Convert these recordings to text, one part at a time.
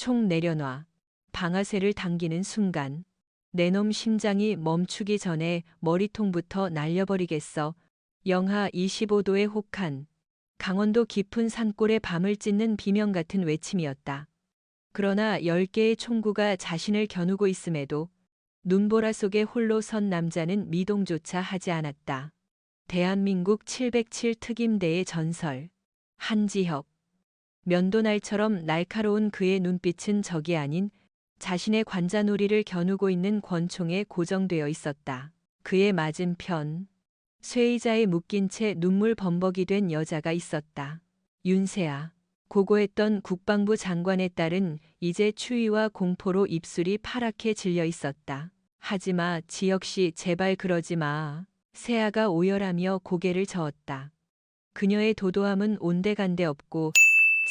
총 내려놔. 방아쇠를 당기는 순간 내 놈 심장이 멈추기 전에 머리통부터 날려버리겠어. 영하 25도의 혹한, 강원도 깊은 산골의 밤을 찢는 비명 같은 외침이었다. 그러나 10개의 총구가 자신을 겨누고 있음에도 눈보라 속에 홀로 선 남자는 미동조차 하지 않았다. 대한민국 707 특임대의 전설. 한지혁. 면도날처럼 날카로운 그의 눈빛은 적이 아닌 자신의 관자놀이를 겨누고 있는 권총에 고정되어 있었다. 그의 맞은편, 쇠의자에 묶인 채 눈물 범벅이 된 여자가 있었다. 윤세아. 고고했던 국방부 장관의 딸은 이제 추위와 공포로 입술이 파랗게 질려 있었다. 하지마, 지혁씨, 제발 그러지 마. 세아가 오열하며 고개를 저었다. 그녀의 도도함은 온데간데 없고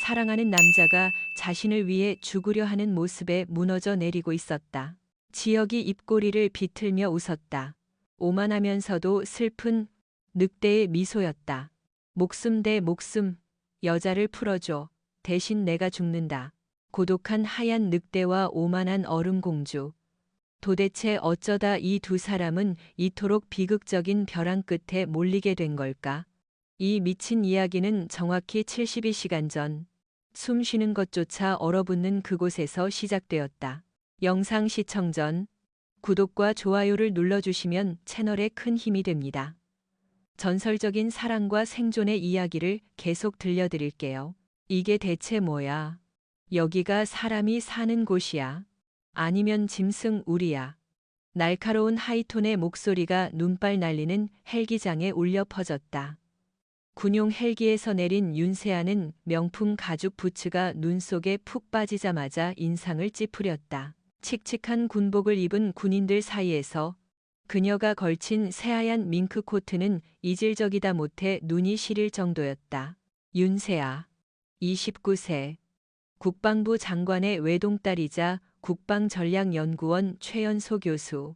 사랑하는 남자가 자신을 위해 죽으려 하는 모습에 무너져 내리고 있었다. 지혁이 입꼬리를 비틀며 웃었다. 오만하면서도 슬픈 늑대의 미소였다. 목숨 대 목숨, 여자를 풀어줘. 대신 내가 죽는다. 고독한 하얀 늑대와 오만한 얼음공주. 도대체 어쩌다 이 두 사람은 이토록 비극적인 벼랑 끝에 몰리게 된 걸까? 이 미친 이야기는 정확히 72시간 전, 숨 쉬는 것조차 얼어붙는 그곳에서 시작되었다. 영상 시청 전, 구독과 좋아요를 눌러주시면 채널에 큰 힘이 됩니다. 전설적인 사랑과 생존의 이야기를 계속 들려드릴게요. 이게 대체 뭐야? 여기가 사람이 사는 곳이야? 아니면 짐승 우리야? 날카로운 하이톤의 목소리가 눈발 날리는 헬기장에 울려 퍼졌다. 군용 헬기에서 내린 윤세아는 명품 가죽 부츠가 눈 속에 푹 빠지자마자 인상을 찌푸렸다. 칙칙한 군복을 입은 군인들 사이에서 그녀가 걸친 새하얀 밍크 코트는 이질적이다 못해 눈이 시릴 정도였다. 윤세아, 29세, 국방부 장관의 외동딸이자 국방전략연구원 최연소 교수.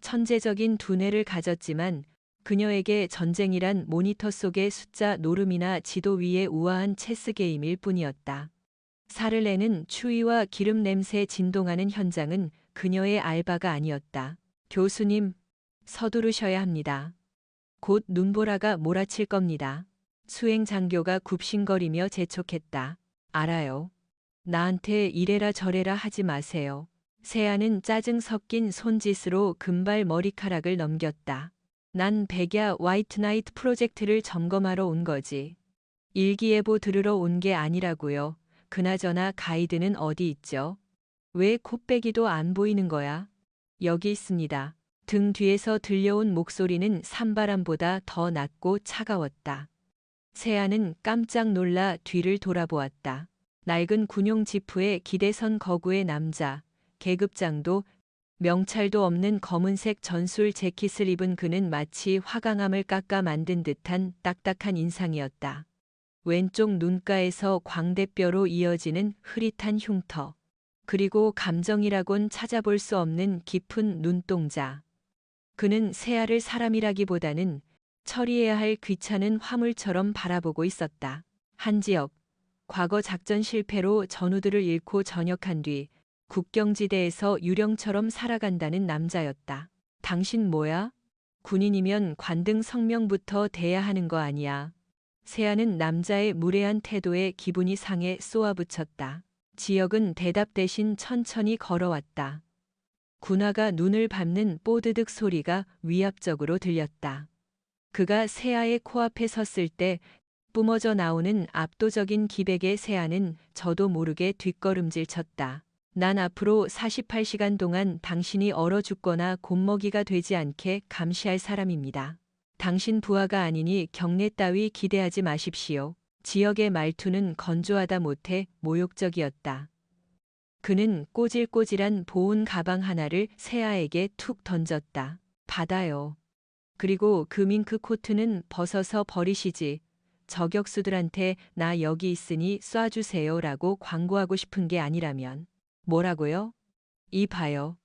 천재적인 두뇌를 가졌지만 그녀에게 전쟁이란 모니터 속의 숫자 노름이나 지도 위의 우아한 체스 게임일 뿐이었다. 살을 내는 추위와 기름 냄새에 진동하는 현장은 그녀의 알바가 아니었다. 교수님, 서두르셔야 합니다. 곧 눈보라가 몰아칠 겁니다. 수행 장교가 굽신거리며 재촉했다. 알아요. 나한테 이래라 저래라 하지 마세요. 세아는 짜증 섞인 손짓으로 금발 머리카락을 넘겼다. 난 백야 화이트 나이트 프로젝트를 점검하러 온 거지. 일기예보 들으러 온 게 아니라고요. 그나저나 가이드는 어디 있죠? 왜 코빼기도 안 보이는 거야? 여기 있습니다. 등 뒤에서 들려온 목소리는 산바람보다 더 낮고 차가웠다. 세아는 깜짝 놀라 뒤를 돌아보았다. 낡은 군용 지프에 기대선 거구의 남자, 계급장도 명찰도 없는 검은색 전술 재킷을 입은 그는 마치 화강암을 깎아 만든 듯한 딱딱한 인상이었다. 왼쪽 눈가에서 광대뼈로 이어지는 흐릿한 흉터, 그리고 감정이라곤 찾아볼 수 없는 깊은 눈동자. 그는 세아를 사람이라기보다는 처리해야 할 귀찮은 화물처럼 바라보고 있었다. 한지혁, 과거 작전 실패로 전우들을 잃고 전역한 뒤 국경지대에서 유령처럼 살아간다는 남자였다. 당신 뭐야? 군인이면 관등 성명부터 대야 하는 거 아니야. 세아는 남자의 무례한 태도에 기분이 상해 쏘아붙였다. 지혁은 대답 대신 천천히 걸어왔다. 군화가 눈을 밟는 뽀드득 소리가 위압적으로 들렸다. 그가 세아의 코앞에 섰을 때 뿜어져 나오는 압도적인 기백의 세아는 저도 모르게 뒷걸음질 쳤다. 난 앞으로 48시간 동안 당신이 얼어 죽거나 곰먹이가 되지 않게 감시할 사람입니다. 당신 부하가 아니니 경례 따위 기대하지 마십시오. 지역의 말투는 건조하다 못해 모욕적이었다. 그는 꼬질꼬질한 보온 가방 하나를 세아에게 툭 던졌다. 받아요. 그리고 그 밍크 코트는 벗어서 버리시지. 저격수들한테 나 여기 있으니 쏴주세요 라고 광고하고 싶은 게 아니라면. 뭐라고요? 이 봐요.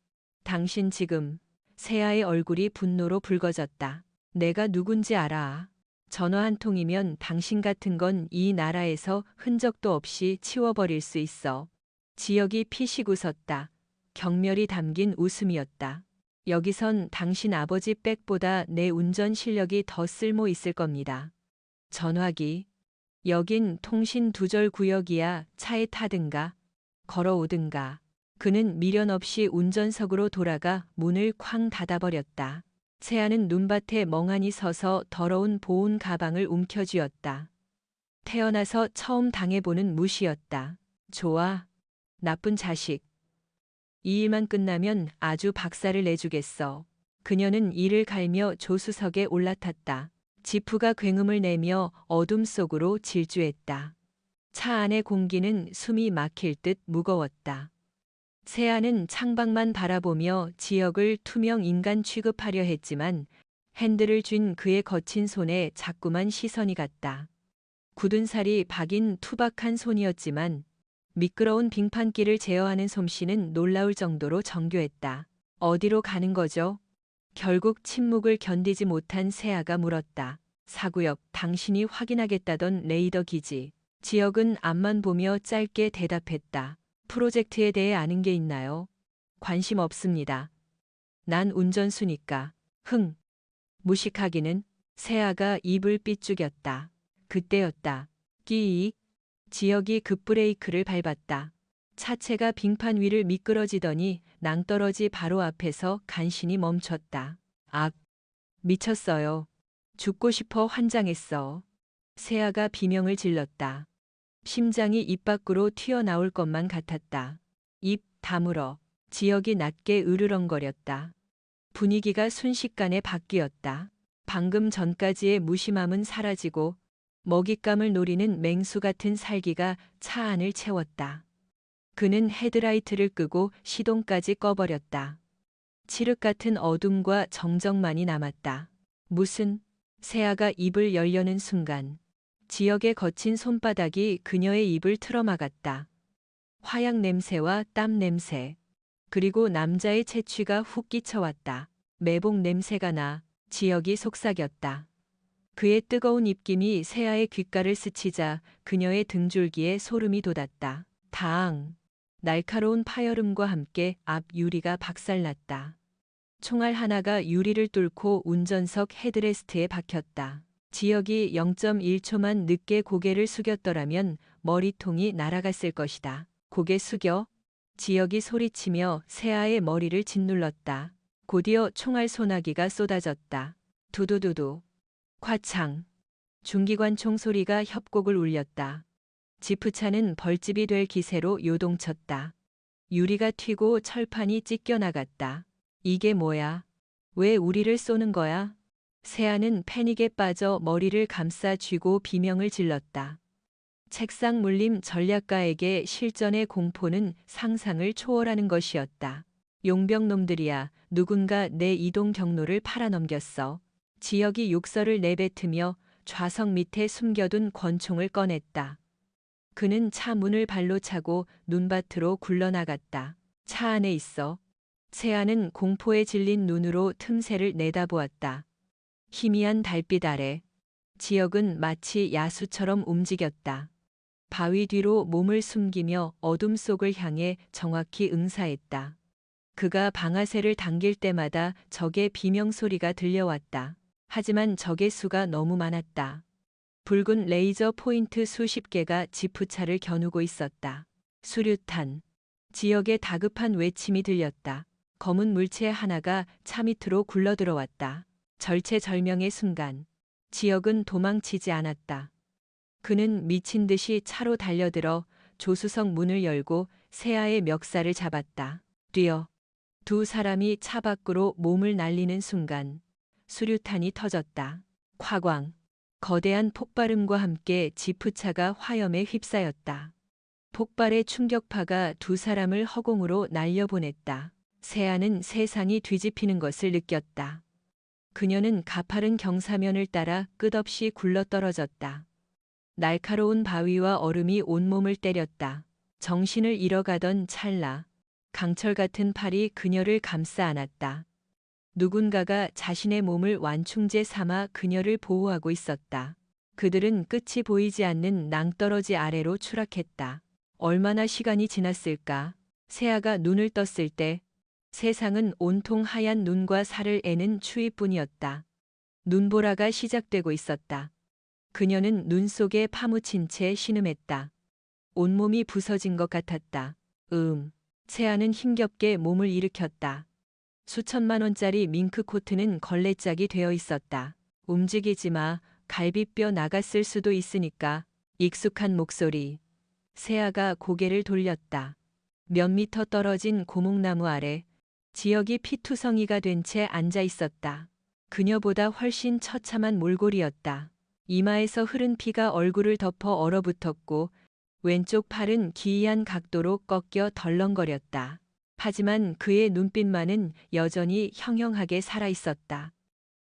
당신 지금. 세아의 얼굴이 분노로 붉어졌다. 내가 누군지 알아. 전화 한 통이면 당신 같은 건 이 나라에서 흔적도 없이 치워버릴 수 있어. 지역이 피식 웃었다. 경멸이 담긴 웃음이었다. 여기선 당신 아버지 백보다 내 운전 실력이 더 쓸모 있을 겁니다. 전화기. 여긴 통신 두절 구역이야. 차에 타든가 걸어오든가. 그는 미련 없이 운전석으로 돌아가 문을 쾅 닫아버렸다. 세아는 눈밭에 멍하니 서서 더러운 보온 가방을 움켜쥐었다. 태어나서 처음 당해보는 무시였다. 좋아. 나쁜 자식. 이 일만 끝나면 아주 박살을 내주겠어. 그녀는 이를 갈며 조수석에 올라탔다. 지프가 굉음을 내며 어둠 속으로 질주했다. 차 안의 공기는 숨이 막힐 듯 무거웠다. 세아는 창밖만 바라보며 지역을 투명 인간 취급하려 했지만 핸들을 쥔 그의 거친 손에 자꾸만 시선이 갔다. 굳은 살이 박인 투박한 손이었지만 미끄러운 빙판길을 제어하는 솜씨는 놀라울 정도로 정교했다. 어디로 가는 거죠? 결국 침묵을 견디지 못한 세아가 물었다. 사구역, 당신이 확인하겠다던 레이더 기지. 지역은 앞만 보며 짧게 대답했다. 프로젝트에 대해 아는 게 있나요? 관심 없습니다. 난 운전수니까. 흥. 무식하기는. 세아가 입을 삐죽였다. 그때였다. 끼익. 지역이 급브레이크를 밟았다. 차체가 빙판 위를 미끄러지더니 낭떠러지 바로 앞에서 간신히 멈췄다. 악. 미쳤어요. 죽고 싶어 환장했어. 세아가 비명을 질렀다. 심장이 입 밖으로 튀어나올 것만 같았다. 입 다물어. 지역이 낮게 으르렁거렸다. 분위기가 순식간에 바뀌었다. 방금 전까지의 무심함은 사라지고 먹잇감을 노리는 맹수 같은 살기가 차 안을 채웠다. 그는 헤드라이트를 끄고 시동까지 꺼버렸다. 칠흑 같은 어둠과 정적만이 남았다. 무슨? 세아가 입을 열려는 순간 지역의 거친 손바닥이 그녀의 입을 틀어막았다. 화약 냄새와 땀 냄새, 그리고 남자의 채취가 훅 끼쳐왔다. 매복 냄새가 나. 지역이 속삭였다. 그의 뜨거운 입김이 세아의 귓가를 스치자 그녀의 등줄기에 소름이 돋았다. 다앙. 날카로운 파열음과 함께 앞 유리가 박살났다. 총알 하나가 유리를 뚫고 운전석 헤드레스트에 박혔다. 지역이 0.1초만 늦게 고개를 숙였더라면 머리통이 날아갔을 것이다. 고개 숙여. 지역이 소리치며 세아의 머리를 짓눌렀다. 곧이어 총알 소나기가 쏟아졌다. 두두두두. 화창. 중기관총 소리가 협곡을 울렸다. 지프차는 벌집이 될 기세로 요동쳤다. 유리가 튀고 철판이 찢겨나갔다. 이게 뭐야? 왜 우리를 쏘는 거야? 세아는 패닉에 빠져 머리를 감싸 쥐고 비명을 질렀다. 책상 물림 전략가에게 실전의 공포는 상상을 초월하는 것이었다. 용병놈들이야. 누군가 내 이동 경로를 팔아넘겼어. 지역이 욕설을 내뱉으며 좌석 밑에 숨겨둔 권총을 꺼냈다. 그는 차 문을 발로 차고 눈밭으로 굴러나갔다. 차 안에 있어. 세아는 공포에 질린 눈으로 틈새를 내다보았다. 희미한 달빛 아래 지역은 마치 야수처럼 움직였다. 바위 뒤로 몸을 숨기며 어둠 속을 향해 정확히 응사했다. 그가 방아쇠를 당길 때마다 적의 비명소리가 들려왔다. 하지만 적의 수가 너무 많았다. 붉은 레이저 포인트 수십 개가 지프차를 겨누고 있었다. 수류탄. 지역의 다급한 외침이 들렸다. 검은 물체 하나가 차 밑으로 굴러들어왔다. 절체절명의 순간 지역은 도망치지 않았다. 그는 미친 듯이 차로 달려들어 조수석 문을 열고 세아의 멱살을 잡았다. 뛰어. 두 사람이 차 밖으로 몸을 날리는 순간 수류탄이 터졌다. 콱광. 거대한 폭발음과 함께 지프차가 화염에 휩싸였다. 폭발의 충격파가 두 사람을 허공으로 날려보냈다. 세아는 세상이 뒤집히는 것을 느꼈다. 그녀는 가파른 경사면을 따라 끝없이 굴러떨어졌다. 날카로운 바위와 얼음이 온몸을 때렸다. 정신을 잃어가던 찰나 강철 같은 팔이 그녀를 감싸 안았다. 누군가가 자신의 몸을 완충제 삼아 그녀를 보호하고 있었다. 그들은 끝이 보이지 않는 낭떠러지 아래로 추락했다. 얼마나 시간이 지났을까? 세아가 눈을 떴을 때 세상은 온통 하얀 눈과 살을 애는 추위뿐이었다. 눈보라가 시작되고 있었다. 그녀는 눈 속에 파묻힌 채 신음했다. 온몸이 부서진 것 같았다. 세아는 힘겹게 몸을 일으켰다. 수천만 원짜리 밍크 코트는 걸레짝이 되어 있었다. 움직이지 마, 갈비뼈 나갔을 수도 있으니까. 익숙한 목소리. 세아가 고개를 돌렸다. 몇 미터 떨어진 고목나무 아래 지역이 피투성이가 된 채 앉아 있었다. 그녀보다 훨씬 처참한 몰골이었다. 이마에서 흐른 피가 얼굴을 덮어 얼어붙었고 왼쪽 팔은 기이한 각도로 꺾여 덜렁거렸다. 하지만 그의 눈빛만은 여전히 형형하게 살아있었다.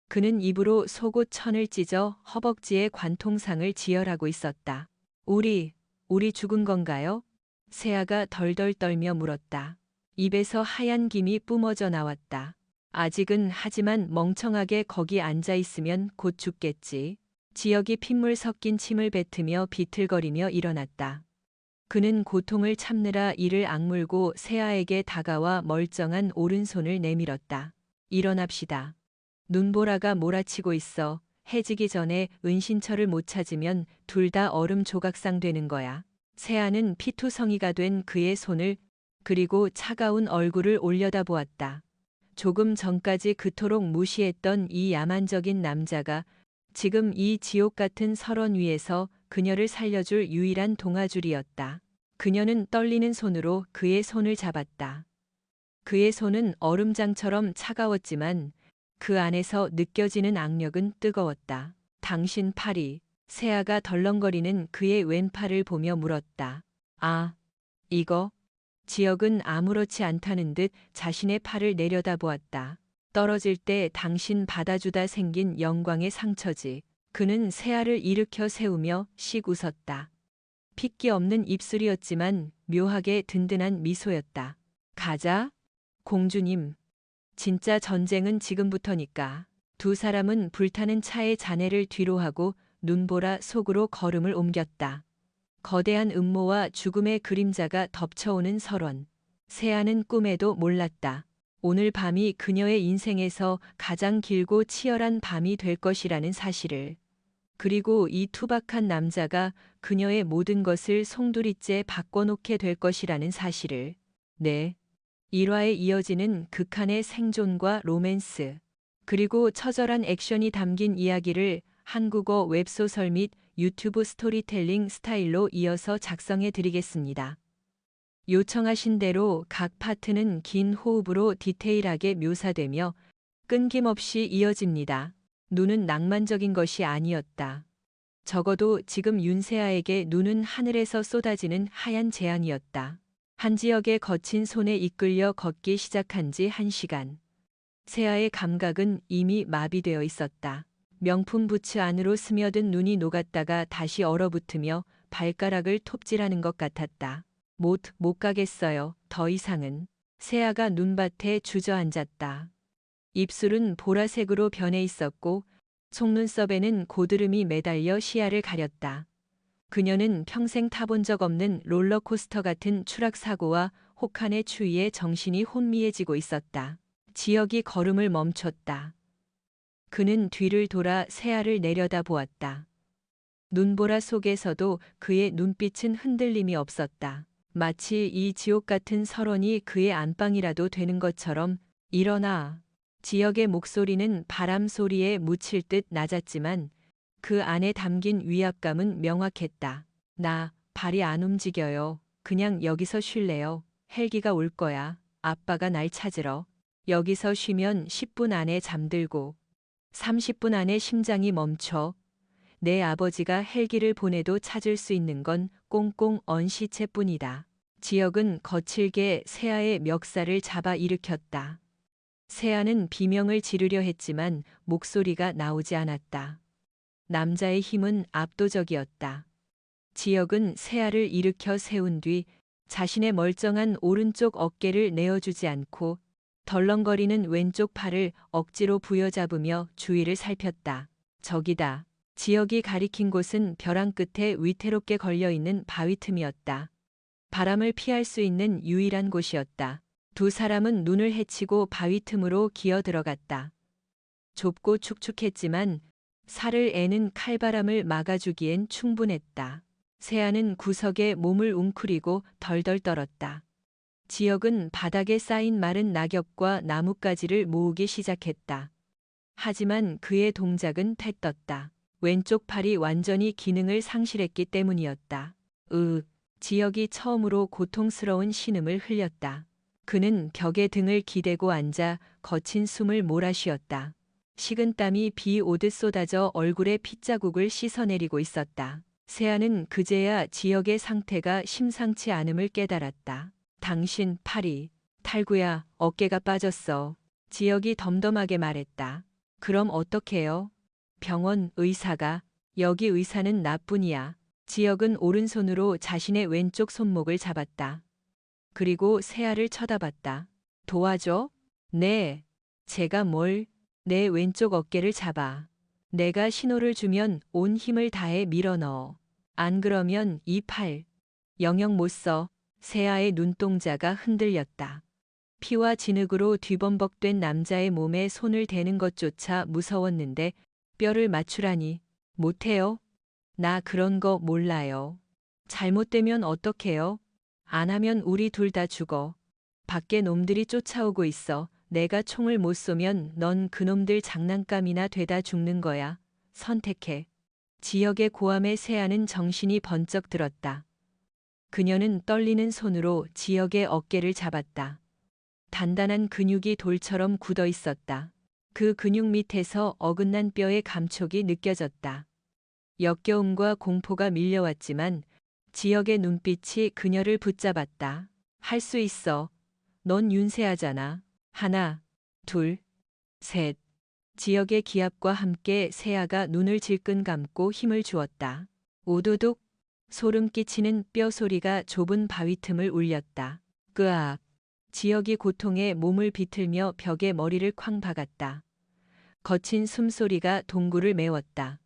그는 입으로 속옷 천을 찢어 허벅지에 관통상을 지혈하고 있었다. 우리 죽은 건가요? 세아가 덜덜 떨며 물었다. 입에서 하얀 김이 뿜어져 나왔다. 아직은 하지만 멍청하게 거기 앉아 있으면 곧 죽겠지. 지역이 핏물 섞인 침을 뱉으며 비틀거리며 일어났다. 그는 고통을 참느라 이를 악물고 세아에게 다가와 멀쩡한 오른손을 내밀었다. 일어납시다. 눈보라가 몰아치고 있어. 해지기 전에 은신처를 못 찾으면 둘 다 얼음 조각상 되는 거야. 세아는 피투성이가 된 그의 손을 그리고 차가운 얼굴을 올려다보았다. 조금 전까지 그토록 무시했던 이 야만적인 남자가 지금 이 지옥 같은 설원 위에서 그녀를 살려줄 유일한 동아줄이었다. 그녀는 떨리는 손으로 그의 손을 잡았다. 그의 손은 얼음장처럼 차가웠지만 그 안에서 느껴지는 악력은 뜨거웠다. 당신 팔이. 세아가 덜렁거리는 그의 왼팔을 보며 물었다. 아, 이거? 지역은 아무렇지 않다는 듯 자신의 팔을 내려다보았다. 떨어질 때 당신 받아주다 생긴 영광의 상처지. 그는 세아를 일으켜 세우며 씩 웃었다. 핏기 없는 입술이었지만 묘하게 든든한 미소였다. 가자, 공주님. 진짜 전쟁은 지금부터니까. 두 사람은 불타는 차의 잔해를 뒤로하고 눈보라 속으로 걸음을 옮겼다. 거대한 음모와 죽음의 그림자가 덮쳐오는 설원. 세아는 꿈에도 몰랐다. 오늘 밤이 그녀의 인생에서 가장 길고 치열한 밤이 될 것이라는 사실을. 그리고 이 투박한 남자가 그녀의 모든 것을 송두리째 바꿔놓게 될 것이라는 사실을. 네. 1화에 이어지는 극한의 생존과 로맨스, 그리고 처절한 액션이 담긴 이야기를 한국어 웹소설 및 유튜브 스토리텔링 스타일로 이어서 작성해 드리겠습니다. 요청하신 대로 각 파트는 긴 호흡으로 디테일하게 묘사되며 끊김없이 이어집니다. 눈은 낭만적인 것이 아니었다. 적어도 지금 윤세아에게 눈은 하늘에서 쏟아지는 하얀 재앙이었다. 한 지역의 거친 손에 이끌려 걷기 시작한 지 1시간. 세아의 감각은 이미 마비되어 있었다. 명품 부츠 안으로 스며든 눈이 녹았다가 다시 얼어붙으며 발가락을 톱질하는 것 같았다. 못 가겠어요. 더 이상은. 세아가 눈밭에 주저앉았다. 입술은 보라색으로 변해 있었고 속눈썹에는 고드름이 매달려 시야를 가렸다. 그녀는 평생 타본 적 없는 롤러코스터 같은 추락사고와 혹한의 추위에 정신이 혼미해지고 있었다. 지역이 걸음을 멈췄다. 그는 뒤를 돌아 세아를 내려다보았다. 눈보라 속에서도 그의 눈빛은 흔들림이 없었다. 마치 이 지옥 같은 설원이 그의 안방이라도 되는 것처럼. 일어나. 지역의 목소리는 바람 소리에 묻힐 듯 낮았지만 그 안에 담긴 위압감은 명확했다. 나 발이 안 움직여요. 그냥 여기서 쉴래요. 헬기가 올 거야. 아빠가 날 찾으러. 여기서 쉬면 10분 안에 잠들고 30분 안에 심장이 멈춰. 내 아버지가 헬기를 보내도 찾을 수 있는 건 꽁꽁 언 시체뿐이다. 지역은 거칠게 세아의 멱살을 잡아 일으켰다. 세아는 비명을 지르려 했지만 목소리가 나오지 않았다. 남자의 힘은 압도적이었다. 지역은 세아를 일으켜 세운 뒤 자신의 멀쩡한 오른쪽 어깨를 내어주지 않고 덜렁거리는 왼쪽 팔을 억지로 부여잡으며 주위를 살폈다. 저기다. 지역이 가리킨 곳은 벼랑 끝에 위태롭게 걸려있는 바위 틈이었다. 바람을 피할 수 있는 유일한 곳이었다. 두 사람은 눈을 헤치고 바위 틈으로 기어 들어갔다. 좁고 축축했지만 살을 애는 칼바람을 막아주기엔 충분했다. 세아는 구석에 몸을 웅크리고 덜덜 떨었다. 지역은 바닥에 쌓인 마른 낙엽과 나뭇가지를 모으기 시작했다. 하지만 그의 동작은 태떴다. 왼쪽 팔이 완전히 기능을 상실했기 때문이었다. 지역이 처음으로 고통스러운 신음을 흘렸다. 그는 벽에 등을 기대고 앉아 거친 숨을 몰아쉬었다. 식은땀이 비 오듯 쏟아져 얼굴에 핏자국을 씻어내리고 있었다. 세아는 그제야 지역의 상태가 심상치 않음을 깨달았다. 당신 팔이, 탈구야, 어깨가 빠졌어. 지역이 덤덤하게 말했다. 그럼 어떡해요? 병원 의사가, 여기 의사는 나뿐이야. 지역은 오른손으로 자신의 왼쪽 손목을 잡았다. 그리고 세아를 쳐다봤다. 도와줘? 네. 제가 뭘? 내 왼쪽 어깨를 잡아. 내가 신호를 주면 온 힘을 다해 밀어넣어. 안 그러면 이 팔, 영영 못 써. 세아의 눈동자가 흔들렸다. 피와 진흙으로 뒤범벅된 남자의 몸에 손을 대는 것조차 무서웠는데 뼈를 맞추라니. 못해요? 나 그런 거 몰라요. 잘못되면 어떡해요? 안 하면 우리 둘 다 죽어. 밖에 놈들이 쫓아오고 있어. 내가 총을 못 쏘면 넌 그놈들 장난감이나 되다 죽는 거야. 선택해. 지역의 고함에 세아는 정신이 번쩍 들었다. 그녀는 떨리는 손으로 지역의 어깨를 잡았다. 단단한 근육이 돌처럼 굳어 있었다. 그 근육 밑에서 어긋난 뼈의 감촉이 느껴졌다. 역겨움과 공포가 밀려왔지만 지역의 눈빛이 그녀를 붙잡았다. 할 수 있어. 넌 윤세아잖아. 하나, 둘, 셋. 지역의 기합과 함께 세아가 눈을 질끈 감고 힘을 주었다. 우두둑 소름 끼치는 뼈 소리가 좁은 바위 틈을 울렸다. 끄악. 지역이 고통에 몸을 비틀며 벽에 머리를 쾅 박았다. 거친 숨소리가 동굴을 메웠다.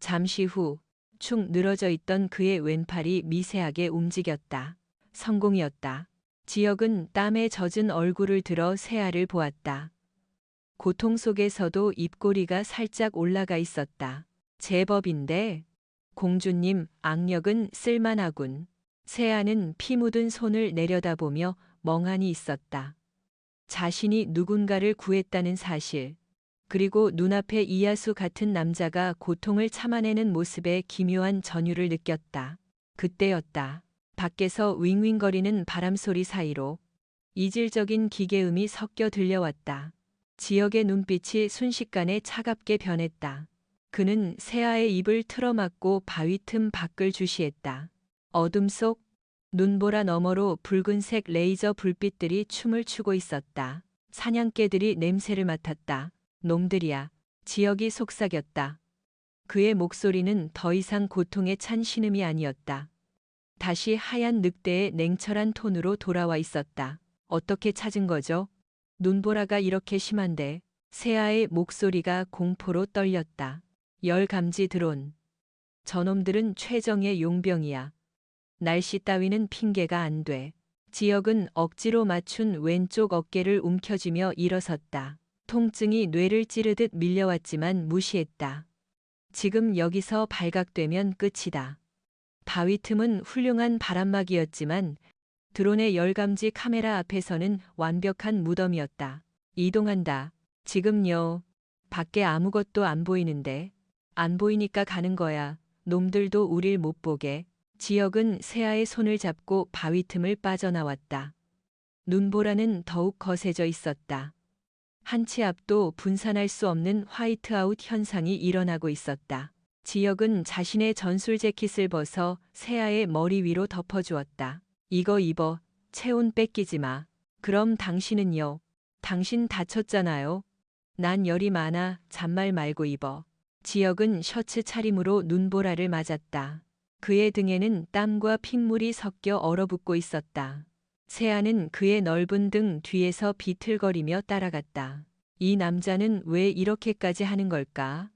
잠시 후 축 늘어져 있던 그의 왼팔이 미세하게 움직였다. 성공이었다. 지역은 땀에 젖은 얼굴을 들어 세아를 보았다. 고통 속에서도 입꼬리가 살짝 올라가 있었다. 제법인데. 공주님, 악력은 쓸만하군. 세아는 피 묻은 손을 내려다보며 멍하니 있었다. 자신이 누군가를 구했다는 사실, 그리고 눈앞에 이하수 같은 남자가 고통을 참아내는 모습에 기묘한 전율을 느꼈다. 그때였다. 밖에서 윙윙거리는 바람소리 사이로 이질적인 기계음이 섞여 들려왔다. 지역의 눈빛이 순식간에 차갑게 변했다. 그는 세아의 입을 틀어막고 바위 틈 밖을 주시했다. 어둠 속 눈보라 너머로 붉은색 레이저 불빛들이 춤을 추고 있었다. 사냥개들이 냄새를 맡았다. 놈들이야. 지역이 속삭였다. 그의 목소리는 더 이상 고통에 찬 신음이 아니었다. 다시 하얀 늑대의 냉철한 톤으로 돌아와 있었다. 어떻게 찾은 거죠? 눈보라가 이렇게 심한데. 세아의 목소리가 공포로 떨렸다. 열감지 드론. 저놈들은 최정의 용병이야. 날씨 따위는 핑계가 안 돼. 지역은 억지로 맞춘 왼쪽 어깨를 움켜쥐며 일어섰다. 통증이 뇌를 찌르듯 밀려왔지만 무시했다. 지금 여기서 발각되면 끝이다. 바위 틈은 훌륭한 바람막이였지만 드론의 열감지 카메라 앞에서는 완벽한 무덤이었다. 이동한다. 지금요. 밖에 아무것도 안 보이는데. 안 보이니까 가는 거야. 놈들도 우릴 못 보게. 지역은 세아의 손을 잡고 바위 틈을 빠져나왔다. 눈보라는 더욱 거세져 있었다. 한 치 앞도 분산할 수 없는 화이트아웃 현상이 일어나고 있었다. 지역은 자신의 전술 재킷을 벗어 세아의 머리 위로 덮어주었다. 이거 입어. 체온 뺏기지 마. 그럼 당신은요? 당신 다쳤잖아요. 난 열이 많아. 잔말 말고 입어. 지역은 셔츠 차림으로 눈보라를 맞았다. 그의 등에는 땀과 핏물이 섞여 얼어붙고 있었다. 세아는 그의 넓은 등 뒤에서 비틀거리며 따라갔다. 이 남자는 왜 이렇게까지 하는 걸까?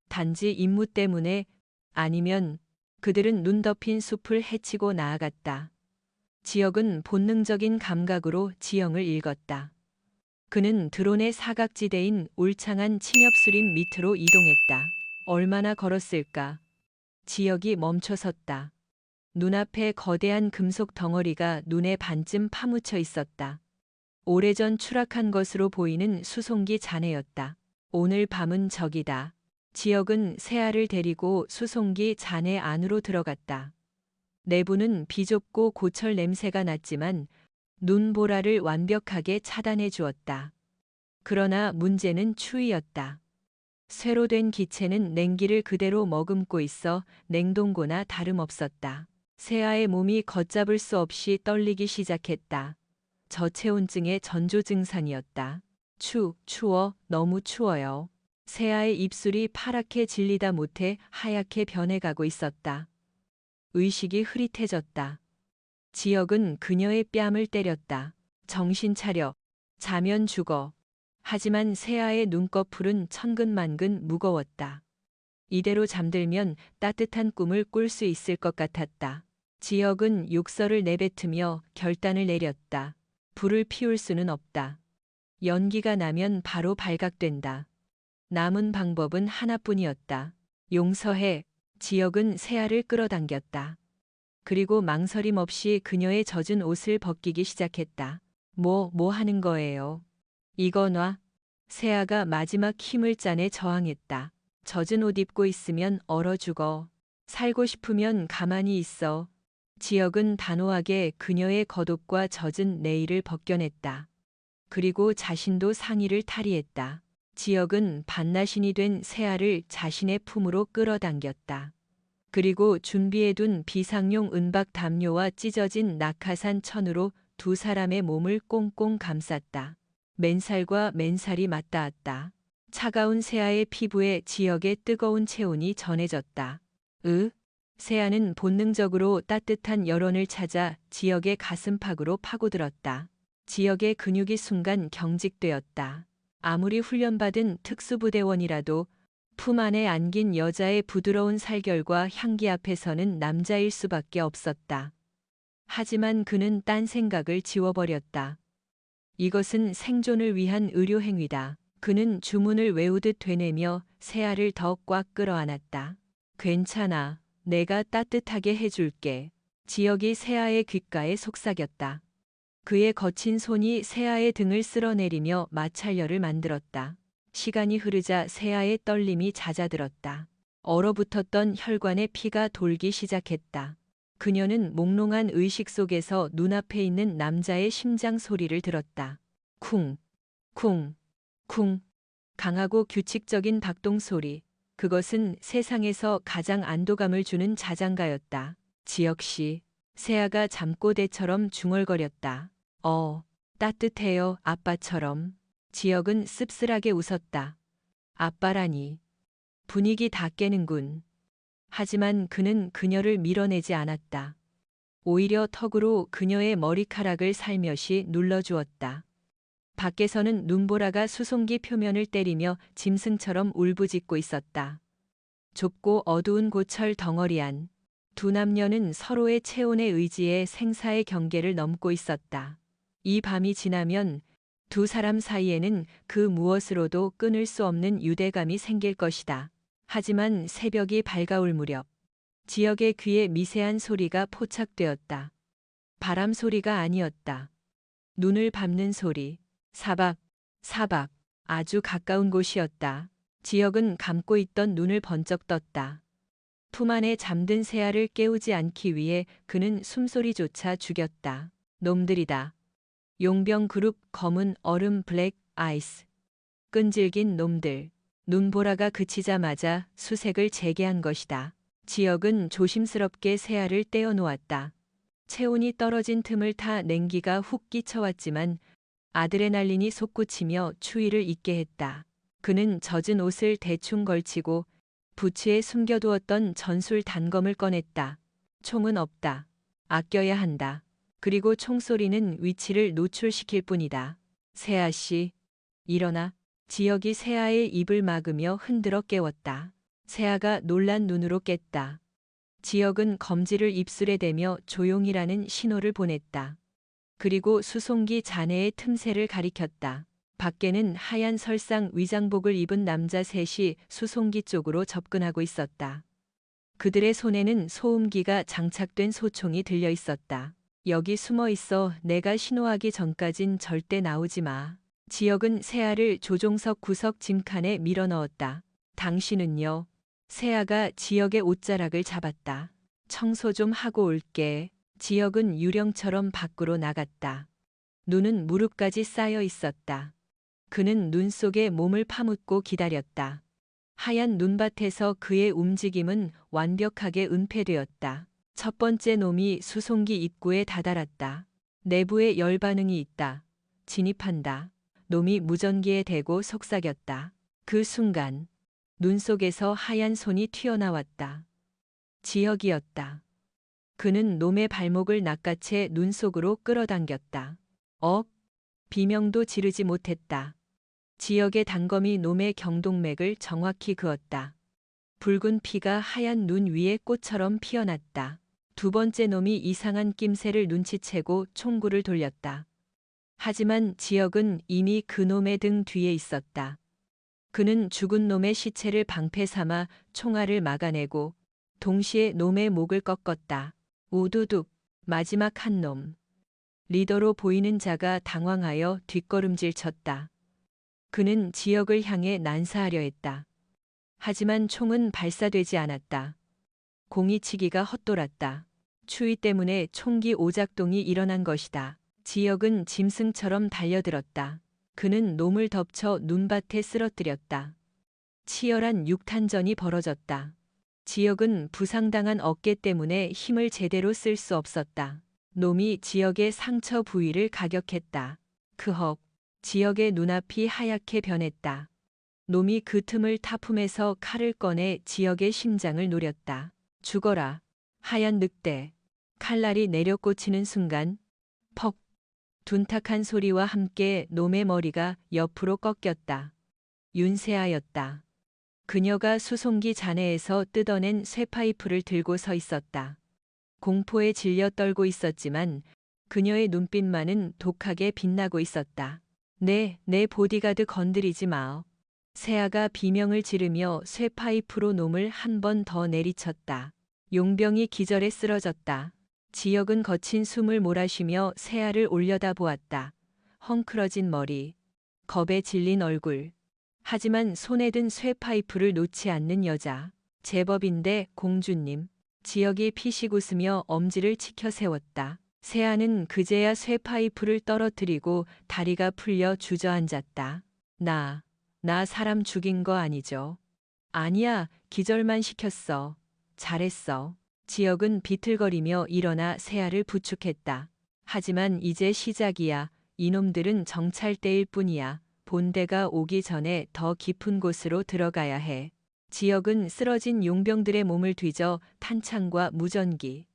단지 임무 때문에? 아니면 그들은 눈 덮인 숲을 헤치고 나아갔다. 지역은 본능적인 감각으로 지형을 읽었다. 그는 드론의 사각지대인 울창한 침엽수림 밑으로 이동했다. 얼마나 걸었을까? 지역이 멈춰섰다. 눈앞에 거대한 금속 덩어리가 눈에 반쯤 파묻혀 있었다. 오래전 추락한 것으로 보이는 수송기 잔해였다. 오늘 밤은 저기다. 지역은 세아를 데리고 수송기 잔해 안으로 들어갔다. 내부는 비좁고 고철 냄새가 났지만 눈보라를 완벽하게 차단해 주었다. 그러나 문제는 추위였다. 쇠로 된 기체는 냉기를 그대로 머금고 있어 냉동고나 다름없었다. 세아의 몸이 걷잡을 수 없이 떨리기 시작했다. 저체온증의 전조 증상이었다. 추워, 너무 추워요. 세아의 입술이 파랗게 질리다 못해 하얗게 변해가고 있었다. 의식이 흐릿해졌다. 지역은 그녀의 뺨을 때렸다. 정신 차려. 자면 죽어. 하지만 세아의 눈꺼풀은 천근만근 무거웠다. 이대로 잠들면 따뜻한 꿈을 꿀 수 있을 것 같았다. 지역은 욕설을 내뱉으며 결단을 내렸다. 불을 피울 수는 없다. 연기가 나면 바로 발각된다. 남은 방법은 하나뿐이었다. 용서해. 지역은 세아를 끌어당겼다. 그리고 망설임 없이 그녀의 젖은 옷을 벗기기 시작했다. 뭐 하는 거예요? 이거 놔. 세아가 마지막 힘을 짜내 저항했다. 젖은 옷 입고 있으면 얼어 죽어. 살고 싶으면 가만히 있어. 지역은 단호하게 그녀의 겉옷과 젖은 내일을 벗겨냈다. 그리고 자신도 상의를 탈의했다. 지역은 반나신이 된 세아를 자신의 품으로 끌어당겼다. 그리고 준비해둔 비상용 은박 담요와 찢어진 낙하산 천으로 두 사람의 몸을 꽁꽁 감쌌다. 맨살과 맨살이 맞닿았다. 차가운 세아의 피부에 지역의 뜨거운 체온이 전해졌다. 세아는 본능적으로 따뜻한 열원을 찾아 지역의 가슴팍으로 파고들었다. 지역의 근육이 순간 경직되었다. 아무리 훈련받은 특수부대원이라도 품 안에 안긴 여자의 부드러운 살결과 향기 앞에서는 남자일 수밖에 없었다. 하지만 그는 딴 생각을 지워버렸다. 이것은 생존을 위한 의료행위다. 그는 주문을 외우듯 되뇌며 세아를 더 꽉 끌어안았다. 괜찮아. 내가 따뜻하게 해줄게. 지역이 세아의 귓가에 속삭였다. 그의 거친 손이 세아의 등을 쓸어내리며 마찰열을 만들었다. 시간이 흐르자 세아의 떨림이 잦아들었다. 얼어붙었던 혈관에 피가 돌기 시작했다. 그녀는 몽롱한 의식 속에서 눈앞에 있는 남자의 심장 소리를 들었다. 쿵, 쿵, 쿵. 강하고 규칙적인 박동 소리. 그것은 세상에서 가장 안도감을 주는 자장가였다. 지역시. 세아가 잠꼬대처럼 중얼거렸다. 따뜻해요, 아빠처럼. 지역은 씁쓸하게 웃었다. 아빠라니. 분위기 다 깨는군. 하지만 그는 그녀를 밀어내지 않았다. 오히려 턱으로 그녀의 머리카락을 살며시 눌러주었다. 밖에서는 눈보라가 수송기 표면을 때리며 짐승처럼 울부짖고 있었다. 좁고 어두운 고철 덩어리 안. 두 남녀는 서로의 체온에 의지해 생사의 경계를 넘고 있었다. 이 밤이 지나면 두 사람 사이에는 그 무엇으로도 끊을 수 없는 유대감이 생길 것이다. 하지만 새벽이 밝아올 무렵 지역의 귀에 미세한 소리가 포착되었다. 바람 소리가 아니었다. 눈을 밟는 소리. 사박, 사박. 아주 가까운 곳이었다. 지역은 감고 있던 눈을 번쩍 떴다. 품 안에 잠든 세아를 깨우지 않기 위해 그는 숨소리조차 죽였다. 놈들이다. 용병 그룹 검은 얼음 블랙 아이스. 끈질긴 놈들. 눈보라가 그치자마자 수색을 재개한 것이다. 지역은 조심스럽게 세아를 떼어놓았다. 체온이 떨어진 틈을 타 냉기가 훅 끼쳐왔지만 아드레날린이 솟구치며 추위를 잊게 했다. 그는 젖은 옷을 대충 걸치고 부츠에 숨겨두었던 전술 단검을 꺼냈다. 총은 없다. 아껴야 한다. 그리고 총소리는 위치를 노출시킬 뿐이다. 세아 씨, 일어나. 지역이 세아의 입을 막으며 흔들어 깨웠다. 세아가 놀란 눈으로 깼다. 지역은 검지를 입술에 대며 조용히라는 신호를 보냈다. 그리고 수송기 잔해의 틈새를 가리켰다. 밖에는 하얀 설상 위장복을 입은 남자 셋이 수송기 쪽으로 접근하고 있었다. 그들의 손에는 소음기가 장착된 소총이 들려 있었다. 여기 숨어 있어. 내가 신호하기 전까진 절대 나오지 마. 지역은 세아를 조종석 구석 짐칸에 밀어 넣었다. 당신은요? 세아가 지역의 옷자락을 잡았다. 청소 좀 하고 올게. 지역은 유령처럼 밖으로 나갔다. 눈은 무릎까지 쌓여 있었다. 그는 눈 속에 몸을 파묻고 기다렸다. 하얀 눈밭에서 그의 움직임은 완벽하게 은폐되었다. 첫 번째 놈이 수송기 입구에 다다랐다. 내부에 열 반응이 있다. 진입한다. 놈이 무전기에 대고 속삭였다. 그 순간 눈 속에서 하얀 손이 튀어나왔다. 지역이었다. 그는 놈의 발목을 낚아채 눈 속으로 끌어당겼다. 비명도 지르지 못했다. 지역의 단검이 놈의 경동맥을 정확히 그었다. 붉은 피가 하얀 눈 위에 꽃처럼 피어났다. 두 번째 놈이 이상한 낌새를 눈치채고 총구를 돌렸다. 하지만 지역은 이미 그 놈의 등 뒤에 있었다. 그는 죽은 놈의 시체를 방패 삼아 총알을 막아내고 동시에 놈의 목을 꺾었다. 우두둑, 마지막 한 놈. 리더로 보이는 자가 당황하여 뒷걸음질 쳤다. 그는 지역을 향해 난사하려 했다. 하지만 총은 발사되지 않았다. 공이치기가 헛돌았다. 추위 때문에 총기 오작동이 일어난 것이다. 지역은 짐승처럼 달려들었다. 그는 놈을 덮쳐 눈밭에 쓰러뜨렸다. 치열한 육탄전이 벌어졌다. 지역은 부상당한 어깨 때문에 힘을 제대로 쓸 수 없었다. 놈이 지역의 상처 부위를 가격했다. 크헉. 지역의 눈앞이 하얗게 변했다. 놈이 그 틈을 타품에서 칼을 꺼내 지역의 심장을 노렸다. 죽어라. 하얀 늑대. 칼날이 내려꽂히는 순간 퍽. 둔탁한 소리와 함께 놈의 머리가 옆으로 꺾였다. 윤세아였다. 그녀가 수송기 잔해에서 뜯어낸 쇠파이프를 들고 서 있었다. 공포에 질려 떨고 있었지만 그녀의 눈빛만은 독하게 빛나고 있었다. 내 보디가드 건드리지 마. 세아가 비명을 지르며 쇠파이프로 놈을 한 번 더 내리쳤다. 용병이 기절해 쓰러졌다. 지역은 거친 숨을 몰아쉬며 세아를 올려다보았다. 헝클어진 머리, 겁에 질린 얼굴. 하지만 손에 든 쇠파이프를 놓지 않는 여자. 제법인데 공주님. 지역이 피식 웃으며 엄지를 치켜 세웠다. 세아는 그제야 쇠파이프를 떨어뜨리고 다리가 풀려 주저앉았다. 나 사람 죽인 거 아니죠? 아니야, 기절만 시켰어. 잘했어. 지역은 비틀거리며 일어나 세아를 부축했다. 하지만 이제 시작이야. 이놈들은 정찰대일 뿐이야. 본대가 오기 전에 더 깊은 곳으로 들어가야 해. 지역은 쓰러진 용병들의 몸을 뒤져 탄창과 무전기,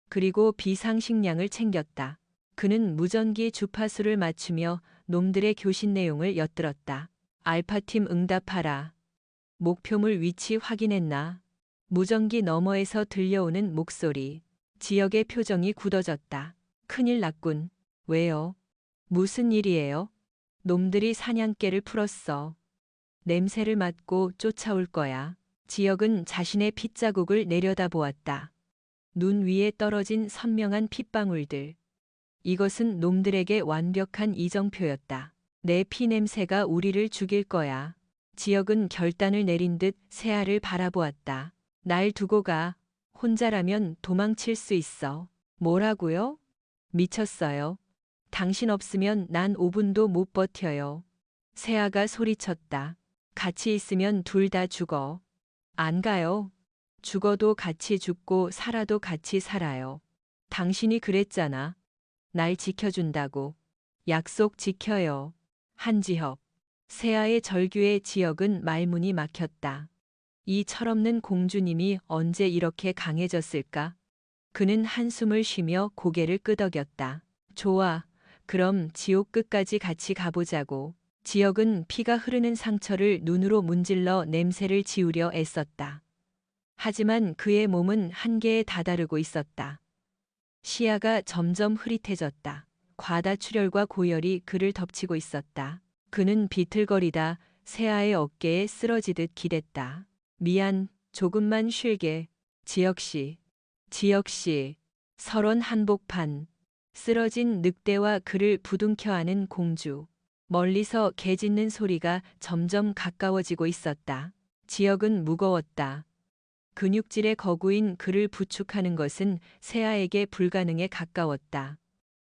그리고 비상식량을 챙겼다. 그는 무전기 주파수를 맞추며 놈들의 교신 내용을 엿들었다. 알파팀 응답하라. 목표물 위치 확인했나? 무전기 너머에서 들려오는 목소리. 지역의 표정이 굳어졌다. 큰일 났군. 왜요? 무슨 일이에요? 놈들이 사냥개를 풀었어. 냄새를 맡고 쫓아올 거야. 지역은 자신의 핏자국을 내려다보았다. 눈 위에 떨어진 선명한 핏방울들. 이것은 놈들에게 완벽한 이정표였다. 내 피냄새가 우리를 죽일 거야. 지역은 결단을 내린 듯 세아를 바라보았다. 날 두고 가. 혼자라면 도망칠 수 있어. 뭐라고요? 미쳤어요. 당신 없으면 난 5분도 못 버텨요. 세아가 소리쳤다. 같이 있으면 둘 다 죽어. 안 가요. 죽어도 같이 죽고 살아도 같이 살아요. 당신이 그랬잖아. 날 지켜준다고. 약속 지켜요. 한지혁. 세아의 절규에 지역은 말문이 막혔다. 이 철없는 공주님이 언제 이렇게 강해졌을까? 그는 한숨을 쉬며 고개를 끄덕였다. 좋아. 그럼 지옥 끝까지 같이 가보자고. 지역은 피가 흐르는 상처를 눈으로 문질러 냄새를 지우려 애썼다. 하지만 그의 몸은 한계에 다다르고 있었다. 시야가 점점 흐릿해졌다. 과다출혈과 고열이 그를 덮치고 있었다. 그는 비틀거리다 새아의 어깨에 쓰러지듯 기댔다. 미안, 조금만 쉴게. 지혁씨, 지혁씨. 설원 한복판. 쓰러진 늑대와 그를 부둥켜 안은 공주. 멀리서 개 짖는 소리가 점점 가까워지고 있었다. 지혁은 무거웠다. 근육질의 거구인 그를 부축하는 것은 새아에게 불가능에 가까웠다.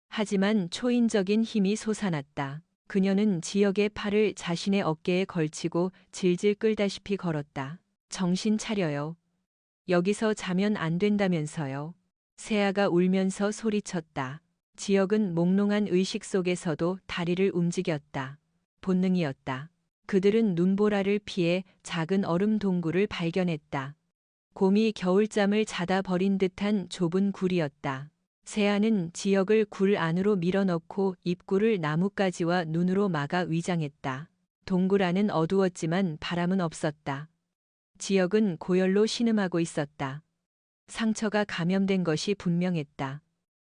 하지만 초인적인 힘이 솟아났다. 그녀는 지혁의 팔을 자신의 어깨에 걸치고 질질 끌다시피 걸었다. 정신 차려요. 여기서 자면 안 된다면서요. 새아가 울면서 소리쳤다. 지혁은 몽롱한 의식 속에서도 다리를 움직였다. 본능이었다. 그들은 눈보라를 피해 작은 얼음 동굴을 발견했다. 곰이 겨울잠을 자다 버린 듯한 좁은 굴이었다. 새아는 지역을 굴 안으로 밀어넣고 입구를 나뭇가지와 눈으로 막아 위장했다. 동굴 안은 어두웠지만 바람은 없었다. 지역은 고열로 신음하고 있었다. 상처가 감염된 것이 분명했다.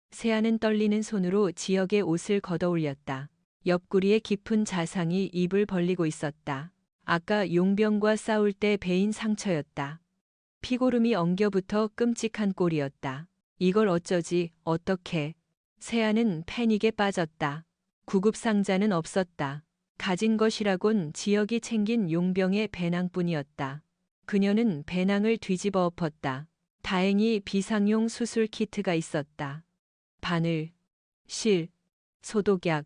새아는 떨리는 손으로 지역의 옷을 걷어올렸다. 옆구리에 깊은 자상이 입을 벌리고 있었다. 아까 용병과 싸울 때 베인 상처였다. 피고름이 엉겨붙어 끔찍한 꼴이었다. 이걸 어쩌지, 어떻게. 새아는 패닉에 빠졌다. 구급상자는 없었다. 가진 것이라곤 지역이 챙긴 용병의 배낭뿐이었다. 그녀는 배낭을 뒤집어 엎었다. 다행히 비상용 수술 키트가 있었다. 바늘, 실, 소독약,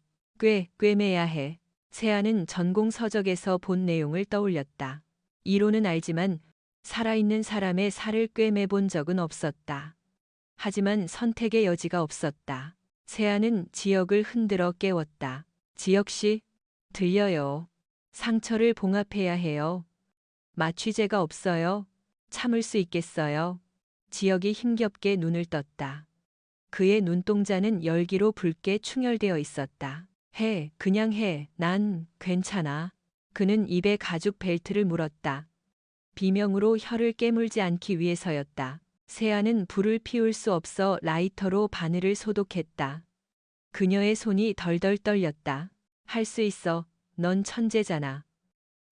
꿰매야 해. 새아는 전공 서적에서 본 내용을 떠올렸다. 이론은 알지만 살아있는 사람의 살을 꿰매본 적은 없었다. 하지만 선택의 여지가 없었다. 새아는 지역을 흔들어 깨웠다. 지역씨, 들려요. 상처를 봉합해야 해요. 마취제가 없어요. 참을 수 있겠어요. 지역이 힘겹게 눈을 떴다. 그의 눈동자는 열기로 붉게 충혈되어 있었다. 해, 그냥 해. 난 괜찮아. 그는 입에 가죽 벨트를 물었다. 비명으로 혀를 깨물지 않기 위해서였다. 새아는 불을 피울 수 없어 라이터로 바늘을 소독했다. 그녀의 손이 덜덜 떨렸다. 할 수 있어. 넌 천재잖아.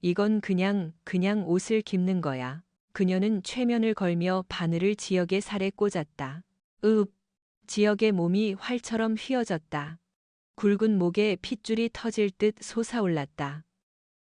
이건 그냥 옷을 깁는 거야. 그녀는 최면을 걸며 바늘을 지역의 살에 꽂았다. 읍! 지역의 몸이 활처럼 휘어졌다. 굵은 목에 핏줄이 터질 듯 솟아올랐다.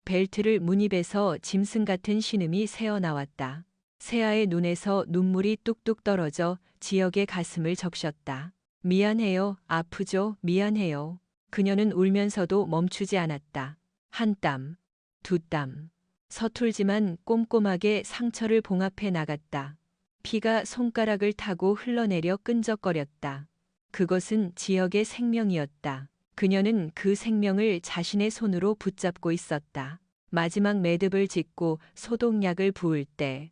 벨트를 문입에서 짐승 같은 신음이 새어나왔다. 새아의 눈에서 눈물이 뚝뚝 떨어져 지역의 가슴을 적셨다. 미안해요. 아프죠? 미안해요. 그녀는 울면서도 멈추지 않았다. 한 땀, 두 땀. 서툴지만 꼼꼼하게 상처를 봉합해 나갔다. 피가 손가락을 타고 흘러내려 끈적거렸다. 그것은 지역의 생명이었다. 그녀는 그 생명을 자신의 손으로 붙잡고 있었다. 마지막 매듭을 짓고 소독약을 부을 때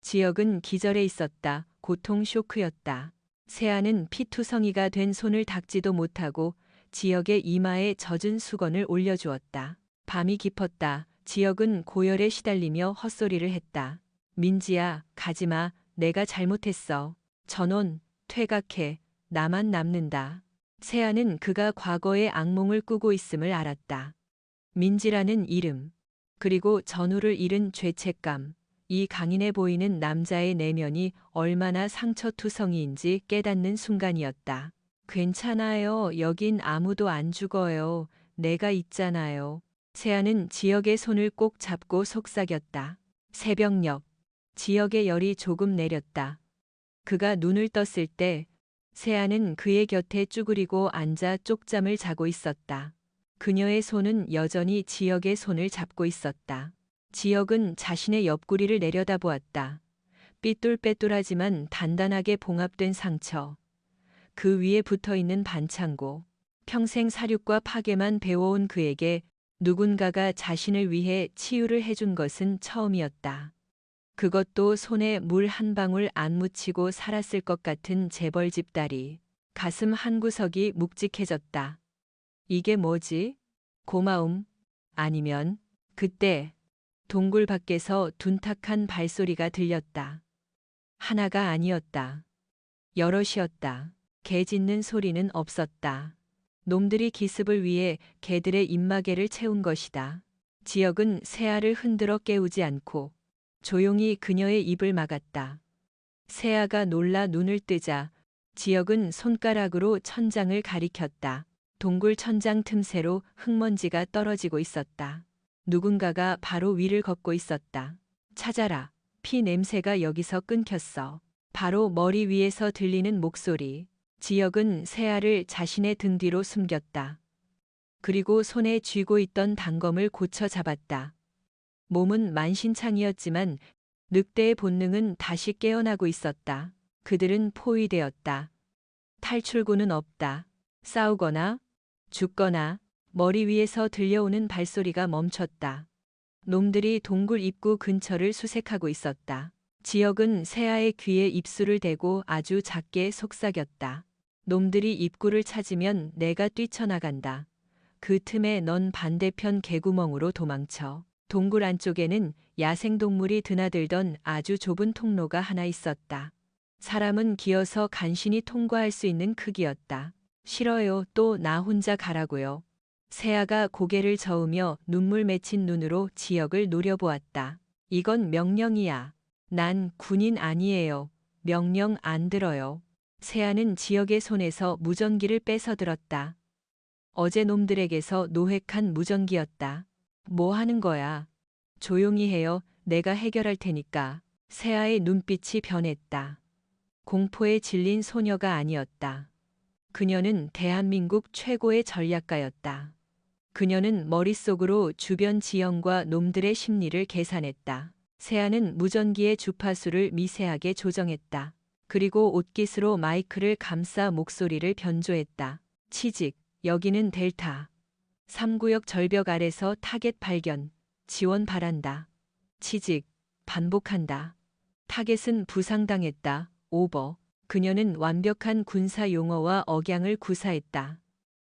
지역은 기절해 있었다. 고통 쇼크였다. 새아는 피투성이가 된 손을 닦지도 못하고 지역의 이마에 젖은 수건을 올려주었다. 밤이 깊었다. 지역은 고열에 시달리며 헛소리를 했다. 민지야, 가지마. 내가 잘못했어. 전원, 퇴각해. 나만 남는다. 새아는 그가 과거의 악몽을 꾸고 있음을 알았다. 민지라는 이름, 그리고 전우를 잃은 죄책감, 이 강인해 보이는 남자의 내면이 얼마나 상처투성이인지 깨닫는 순간이었다. 괜찮아요. 여긴 아무도 안 죽어요. 내가 있잖아요. 새아는 지역의 손을 꼭 잡고 속삭였다. 새벽녘, 지역의 열이 조금 내렸다. 그가 눈을 떴을 때 새아는 그의 곁에 쭈그리고 앉아 쪽잠을 자고 있었다. 그녀의 손은 여전히 지역의 손을 잡고 있었다. 지역은 자신의 옆구리를 내려다보았다. 삐뚤빼뚤하지만 단단하게 봉합된 상처. 그 위에 붙어있는 반창고. 평생 사륙과 파괴만 배워온 그에게 누군가가 자신을 위해 치유를 해준 것은 처음이었다. 그것도 손에 물 한 방울 안 묻히고 살았을 것 같은 재벌집 딸이. 가슴 한구석이 묵직해졌다. 이게 뭐지? 고마움? 아니면 그때 동굴 밖에서 둔탁한 발소리가 들렸다. 하나가 아니었다. 여럿이었다. 개 짖는 소리는 없었다. 놈들이 기습을 위해 개들의 입마개를 채운 것이다. 지역은 새아를 흔들어 깨우지 않고 조용히 그녀의 입을 막았다. 새아가 놀라 눈을 뜨자 지역은 손가락으로 천장을 가리켰다. 동굴 천장 틈새로 흙먼지가 떨어지고 있었다. 누군가가 바로 위를 걷고 있었다. 찾아라. 피 냄새가 여기서 끊겼어. 바로 머리 위에서 들리는 목소리. 지역은 새아를 자신의 등 뒤로 숨겼다. 그리고 손에 쥐고 있던 단검을 고쳐 잡았다. 몸은 만신창이었지만 늑대의 본능은 다시 깨어나고 있었다. 그들은 포위되었다. 탈출구는 없다. 싸우거나 죽거나. 머리 위에서 들려오는 발소리가 멈췄다. 놈들이 동굴 입구 근처를 수색하고 있었다. 지역은 새아의 귀에 입술을 대고 아주 작게 속삭였다. 놈들이 입구를 찾으면 내가 뛰쳐나간다. 그 틈에 넌 반대편 개구멍으로 도망쳐. 동굴 안쪽에는 야생동물이 드나들던 아주 좁은 통로가 하나 있었다. 사람은 기어서 간신히 통과할 수 있는 크기였다. 싫어요. 또 나 혼자 가라고요. 새아가 고개를 저으며 눈물 맺힌 눈으로 지역을 노려보았다. 이건 명령이야. 난 군인 아니에요. 명령 안 들어요. 새아는 지역의 손에서 무전기를 뺏어들었다. 어제 놈들에게서 노획한 무전기였다. 뭐 하는 거야? 조용히 해요. 내가 해결할 테니까. 새아의 눈빛이 변했다. 공포에 질린 소녀가 아니었다. 그녀는 대한민국 최고의 전략가였다. 그녀는 머릿속으로 주변 지형과 놈들의 심리를 계산했다. 새아는 무전기의 주파수를 미세하게 조정했다. 그리고 옷깃으로 마이크를 감싸 목소리를 변조했다. 치직, 여기는 델타. 3구역 절벽 아래서 타겟 발견. 지원 바란다. 치직, 반복한다. 타겟은 부상당했다. 오버. 그녀는 완벽한 군사 용어와 억양을 구사했다.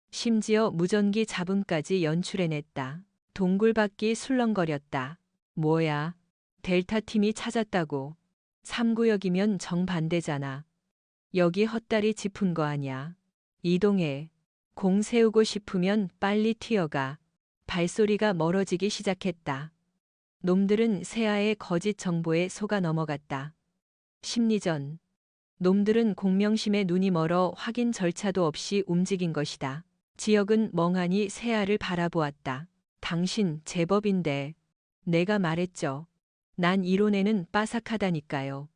심지어 무전기 잡음까지 연출해냈다. 동굴 밖이 술렁거렸다. 뭐야? 델타 팀이 찾았다고. 3구역이면 정반대잖아. 여기 헛다리 짚은 거 아냐. 이동해. 공 세우고 싶으면 빨리 튀어가. 발소리가 멀어지기 시작했다. 놈들은 새아의 거짓 정보에 속아 넘어갔다. 심리전. 놈들은 공명심에 눈이 멀어 확인 절차도 없이 움직인 것이다. 지역은 멍하니 새아를 바라보았다. 당신 제법인데. 내가 말했죠. 난 이론에는 빠삭하다니까요.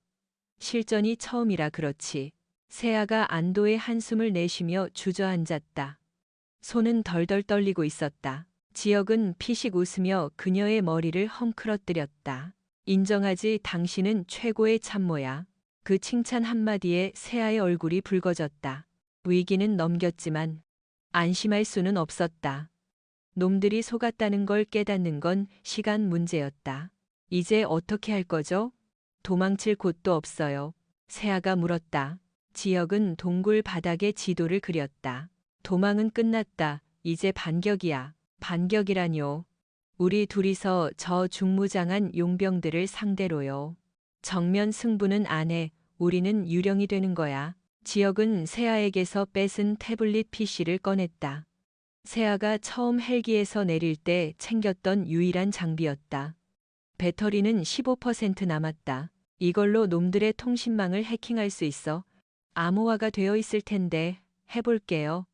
실전이 처음이라 그렇지. 새아가 안도의 한숨을 내쉬며 주저앉았다. 손은 덜덜 떨리고 있었다. 지역은 피식 웃으며 그녀의 머리를 헝클어뜨렸다. 인정하지. 당신은 최고의 참모야. 그 칭찬 한마디에 새아의 얼굴이 붉어졌다. 위기는 넘겼지만 안심할 수는 없었다. 놈들이 속았다는 걸 깨닫는 건 시간 문제였다. 이제 어떻게 할 거죠? 도망칠 곳도 없어요. 새아가 물었다. 지역은 동굴 바닥에 지도를 그렸다. 도망은 끝났다. 이제 반격이야. 반격이라뇨. 우리 둘이서 저 중무장한 용병들을 상대로요. 정면 승부는 안 해. 우리는 유령이 되는 거야. 지역은 새아에게서 뺏은 태블릿 PC를 꺼냈다. 새아가 처음 헬기에서 내릴 때 챙겼던 유일한 장비였다. 배터리는 15% 남았다. 이걸로 놈들의 통신망을 해킹할 수 있어. 암호화가 되어 있을 텐데 해볼게요.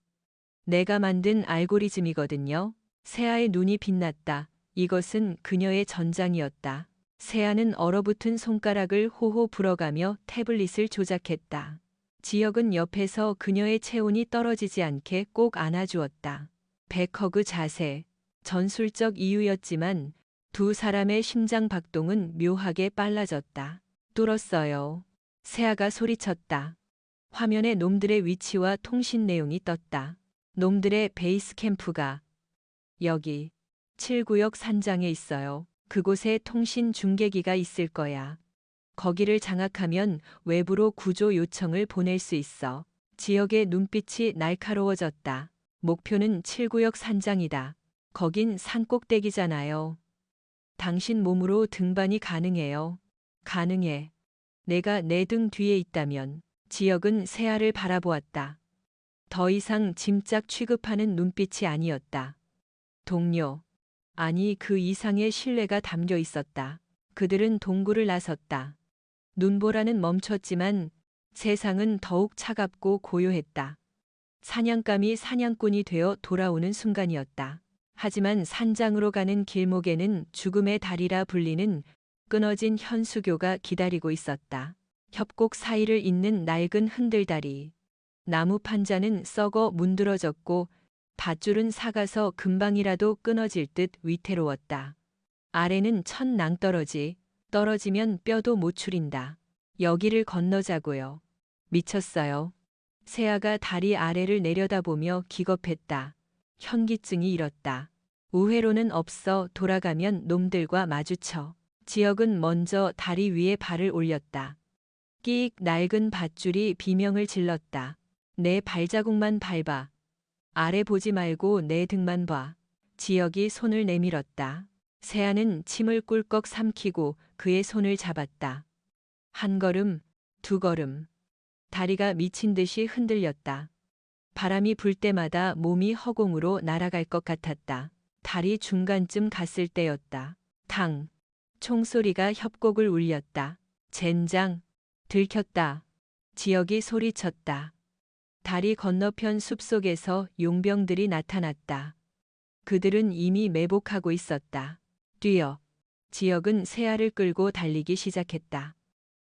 내가 만든 알고리즘이거든요. 새아의 눈이 빛났다. 이것은 그녀의 전장이었다. 새아는 얼어붙은 손가락을 호호 불어가며 태블릿을 조작했다. 지역은 옆에서 그녀의 체온이 떨어지지 않게 꼭 안아주었다. 백허그 자세. 전술적 이유였지만 두 사람의 심장 박동은 묘하게 빨라졌다. 뚫었어요. 새아가 소리쳤다. 화면에 놈들의 위치와 통신 내용이 떴다. 놈들의 베이스 캠프가 여기 7구역 산장에 있어요. 그곳에 통신 중계기가 있을 거야. 거기를 장악하면 외부로 구조 요청을 보낼 수 있어. 지역의 눈빛이 날카로워졌다. 목표는 7구역 산장이다. 거긴 산꼭대기잖아요. 당신 몸으로 등반이 가능해요. 가능해. 내가 내 등 뒤에 있다면. 지역은 새아를 바라보았다. 더 이상 짐짝 취급하는 눈빛이 아니었다. 동료. 아니 그 이상의 신뢰가 담겨 있었다. 그들은 동굴을 나섰다. 눈보라는 멈췄지만 세상은 더욱 차갑고 고요했다. 사냥감이 사냥꾼이 되어 돌아오는 순간이었다. 하지만 산장으로 가는 길목에는 죽음의 다리라 불리는 끊어진 현수교가 기다리고 있었다. 협곡 사이를 잇는 낡은 흔들다리. 나무 판자는 썩어 문드러졌고 밧줄은 삭아서 금방이라도 끊어질 듯 위태로웠다. 아래는 천 낭떠러지, 떨어지면 뼈도 못 추린다. 여기를 건너자고요. 미쳤어요. 세아가 다리 아래를 내려다보며 기겁했다. 현기증이 일었다. 우회로는 없어 돌아가면 놈들과 마주쳐. 지역은 먼저 다리 위에 발을 올렸다. 끼익 낡은 밧줄이 비명을 질렀다. 내 발자국만 밟아. 아래 보지 말고 내 등만 봐. 지역이 손을 내밀었다. 세아는 침을 꿀꺽 삼키고 그의 손을 잡았다. 한 걸음, 두 걸음. 다리가 미친 듯이 흔들렸다. 바람이 불 때마다 몸이 허공으로 날아갈 것 같았다. 다리 중간쯤 갔을 때였다. 탕. 총소리가 협곡을 울렸다. 젠장. 들켰다. 지역이 소리쳤다. 다리 건너편 숲속에서 용병들이 나타났다. 그들은 이미 매복하고 있었다. 뛰어. 지역은 세아를 끌고 달리기 시작했다.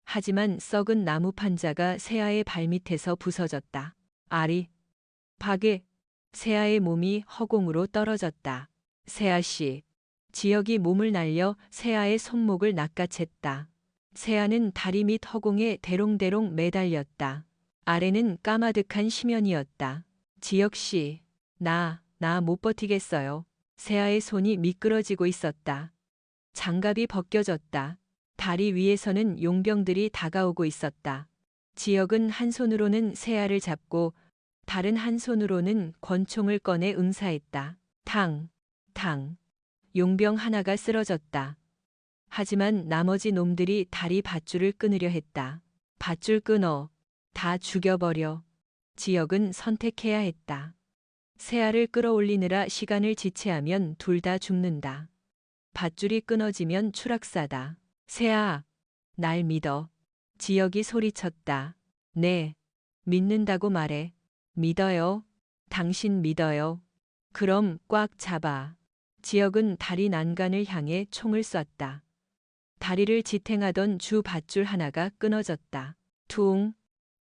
하지만 썩은 나무 판자가 세아의 발밑에서 부서졌다. 아리. 박에. 세아의 몸이 허공으로 떨어졌다. 세아씨. 지역이 몸을 날려 세아의 손목을 낚아챘다. 세아는 다리 밑 허공에 대롱대롱 매달렸다. 아래는 까마득한 심연이었다. 지역씨. 나 못 버티겠어요. 세아의 손이 미끄러지고 있었다. 장갑이 벗겨졌다. 다리 위에서는 용병들이 다가오고 있었다. 지역은 한 손으로는 세아를 잡고 다른 한 손으로는 권총을 꺼내 응사했다. 탕, 탕. 용병 하나가 쓰러졌다. 하지만 나머지 놈들이 다리 밧줄을 끊으려 했다. 밧줄 끊어. 다 죽여버려. 지역은 선택해야 했다. 세아를 끌어올리느라 시간을 지체하면 둘 다 죽는다. 밧줄이 끊어지면 추락사다. 세아, 날 믿어. 지역이 소리쳤다. 네, 믿는다고 말해. 믿어요. 당신 믿어요. 그럼 꽉 잡아. 지역은 다리 난간을 향해 총을 쐈다. 다리를 지탱하던 주 밧줄 하나가 끊어졌다. 퉁.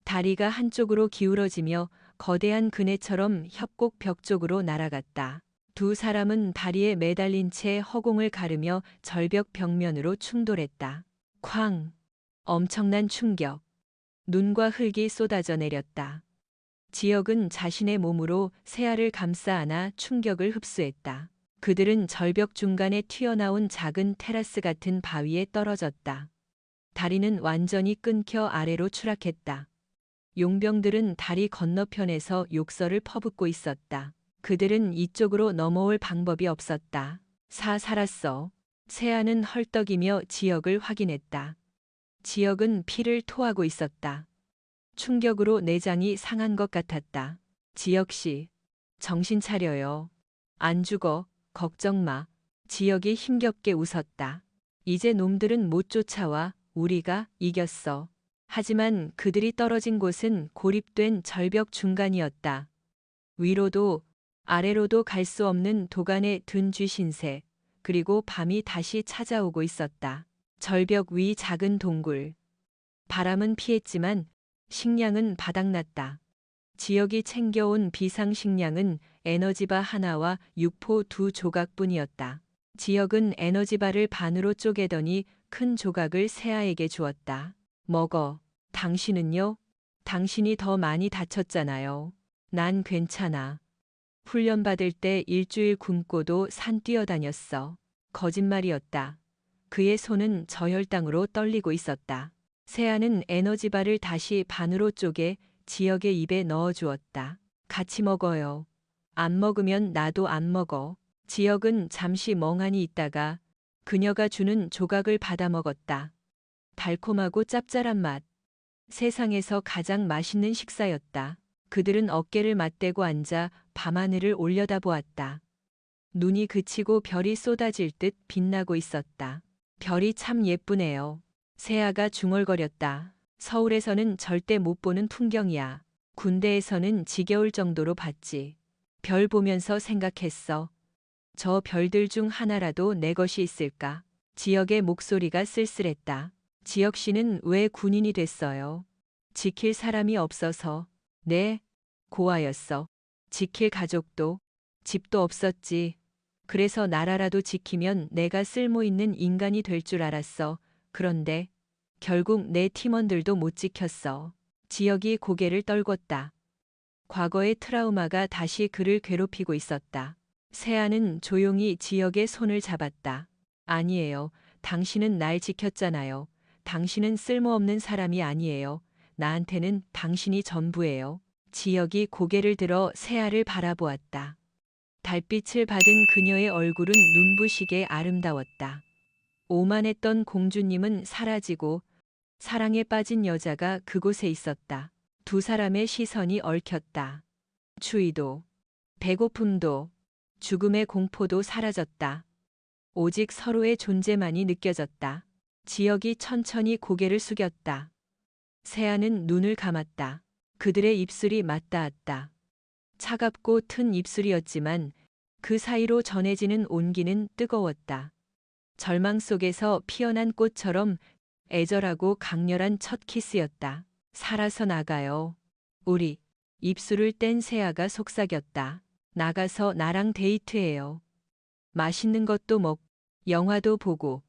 다리가 한쪽으로 기울어지며 거대한 그네처럼 협곡 벽 쪽으로 날아갔다. 두 사람은 다리에 매달린 채 허공을 가르며 절벽 벽면으로 충돌했다. 쾅! 엄청난 충격. 눈과 흙이 쏟아져 내렸다. 지역은 자신의 몸으로 세아를 감싸 안아 충격을 흡수했다. 그들은 절벽 중간에 튀어나온 작은 테라스 같은 바위에 떨어졌다. 다리는 완전히 끊겨 아래로 추락했다. 용병들은 다리 건너편에서 욕설을 퍼붓고 있었다. 그들은 이쪽으로 넘어올 방법이 없었다. 살았어. 세아는 헐떡이며 지역을 확인했다. 지역은 피를 토하고 있었다. 충격으로 내장이 상한 것 같았다. 지역씨, 정신 차려요. 안 죽어, 걱정 마. 지역이 힘겹게 웃었다. 이제 놈들은 못 쫓아와. 우리가 이겼어. 하지만 그들이 떨어진 곳은 고립된 절벽 중간이었다. 위로도 아래로도 갈 수 없는 도간의 든 쥐신새, 그리고 밤이 다시 찾아오고 있었다. 절벽 위 작은 동굴. 바람은 피했지만 식량은 바닥났다. 지역이 챙겨온 비상식량은 에너지바 하나와 육포 두 조각뿐이었다. 지역은 에너지바를 반으로 쪼개더니 큰 조각을 세아에게 주었다. 먹어. 당신은요? 당신이 더 많이 다쳤잖아요. 난 괜찮아. 훈련받을 때 일주일 굶고도 산 뛰어다녔어. 거짓말이었다. 그의 손은 저혈당으로 떨리고 있었다. 세아는 에너지바를 다시 반으로 쪼개 지역의 입에 넣어주었다. 같이 먹어요. 안 먹으면 나도 안 먹어. 지역은 잠시 멍하니 있다가 그녀가 주는 조각을 받아 먹었다. 달콤하고 짭짤한 맛. 세상에서 가장 맛있는 식사였다. 그들은 어깨를 맞대고 앉아 밤하늘을 올려다보았다. 눈이 그치고 별이 쏟아질 듯 빛나고 있었다. 별이 참 예쁘네요. 세아가 중얼거렸다. 서울에서는 절대 못 보는 풍경이야. 군대에서는 지겨울 정도로 봤지. 별 보면서 생각했어. 저 별들 중 하나라도 내 것이 있을까? 지역의 목소리가 쓸쓸했다. 지역 씨는 왜 군인이 됐어요? 지킬 사람이 없어서. 네, 고아였어. 지킬 가족도, 집도 없었지. 그래서 나라라도 지키면 내가 쓸모 있는 인간이 될 줄 알았어. 그런데 결국 내 팀원들도 못 지켰어. 지역이 고개를 떨궜다. 과거의 트라우마가 다시 그를 괴롭히고 있었다. 세아는 조용히 지역의 손을 잡았다. 아니에요. 당신은 날 지켰잖아요. 당신은 쓸모없는 사람이 아니에요. 나한테는 당신이 전부예요. 지역이 고개를 들어 세아를 바라보았다. 달빛을 받은 그녀의 얼굴은 눈부시게 아름다웠다. 오만했던 공주님은 사라지고 사랑에 빠진 여자가 그곳에 있었다. 두 사람의 시선이 얽혔다. 추위도, 배고픔도, 죽음의 공포도 사라졌다. 오직 서로의 존재만이 느껴졌다. 지역이 천천히 고개를 숙였다. 세아는 눈을 감았다. 그들의 입술이 맞닿았다. 차갑고 튼 입술이었지만 그 사이로 전해지는 온기는 뜨거웠다. 절망 속에서 피어난 꽃처럼 애절하고 강렬한 첫 키스였다. 살아서 나가요. 우리. 입술을 뗀 세아가 속삭였다. 나가서 나랑 데이트해요. 맛있는 것도 먹고 영화도 보고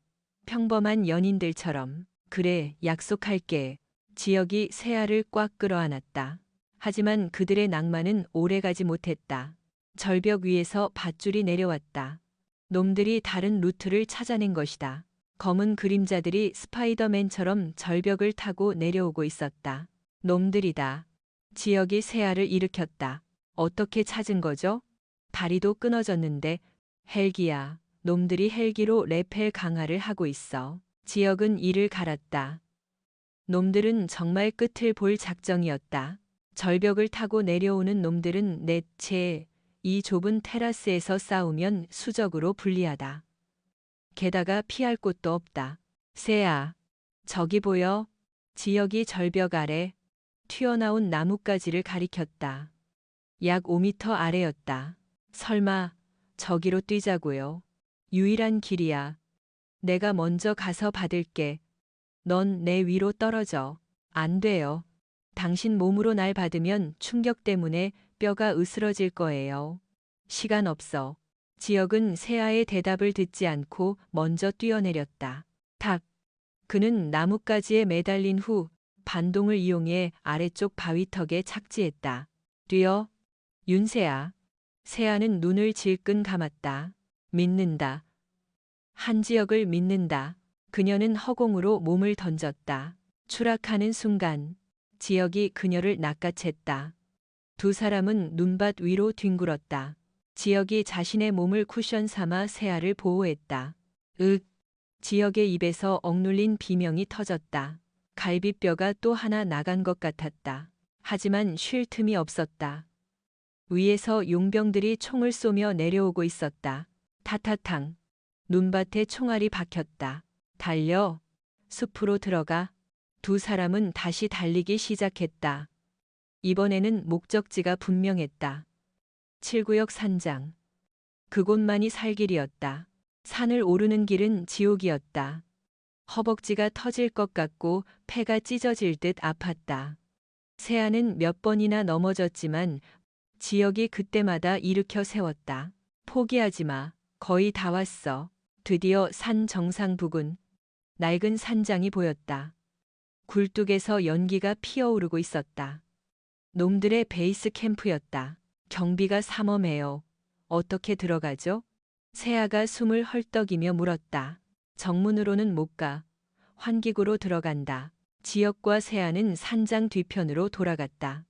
평범한 연인들처럼. 그래, 약속할게. 지역이 세아를 꽉 끌어안았다. 하지만 그들의 낭만은 오래가지 못했다. 절벽 위에서 밧줄이 내려왔다. 놈들이 다른 루트를 찾아낸 것이다. 검은 그림자들이 스파이더맨처럼 절벽을 타고 내려오고 있었다. 놈들이다. 지역이 세아를 일으켰다. 어떻게 찾은 거죠? 다리도 끊어졌는데. 헬기야. 놈들이 헬기로 레펠 강화를 하고 있어. 지역은 이를 갈았다. 놈들은 정말 끝을 볼 작정이었다. 절벽을 타고 내려오는 놈들은 넷째, 이 좁은 테라스에서 싸우면 수적으로 불리하다. 게다가 피할 곳도 없다. 세아, 저기 보여? 지역이 절벽 아래 튀어나온 나뭇가지를 가리켰다. 약 5미터 아래였다. 설마 저기로 뛰자고요. 유일한 길이야. 내가 먼저 가서 받을게. 넌 내 위로 떨어져. 안 돼요. 당신 몸으로 날 받으면 충격 때문에 뼈가 으스러질 거예요. 시간 없어. 지역은 세아의 대답을 듣지 않고 먼저 뛰어내렸다. 탁. 그는 나뭇가지에 매달린 후 반동을 이용해 아래쪽 바위턱에 착지했다. 뛰어. 윤세아. 세아는 눈을 질끈 감았다. 믿는다. 한지역을 믿는다. 그녀는 허공으로 몸을 던졌다. 추락하는 순간 지역이 그녀를 낚아챘다. 두 사람은 눈밭 위로 뒹굴었다. 지역이 자신의 몸을 쿠션 삼아 세아를 보호했다. 윽. 지역의 입에서 억눌린 비명이 터졌다. 갈비뼈가 또 하나 나간 것 같았다. 하지만 쉴 틈이 없었다. 위에서 용병들이 총을 쏘며 내려오고 있었다. 타타탕. 눈밭에 총알이 박혔다. 달려. 숲으로 들어가. 두 사람은 다시 달리기 시작했다. 이번에는 목적지가 분명했다. 7구역 산장. 그곳만이 살 길이었다. 산을 오르는 길은 지옥이었다. 허벅지가 터질 것 같고 폐가 찢어질 듯 아팠다. 세아는 몇 번이나 넘어졌지만 지역이 그때마다 일으켜 세웠다. 포기하지 마. 거의 다 왔어. 드디어 산 정상 부근. 낡은 산장이 보였다. 굴뚝에서 연기가 피어오르고 있었다. 놈들의 베이스 캠프였다. 경비가 삼엄해요. 어떻게 들어가죠? 세아가 숨을 헐떡이며 물었다. 정문으로는 못 가. 환기구로 들어간다. 지역과 세아는 산장 뒤편으로 돌아갔다.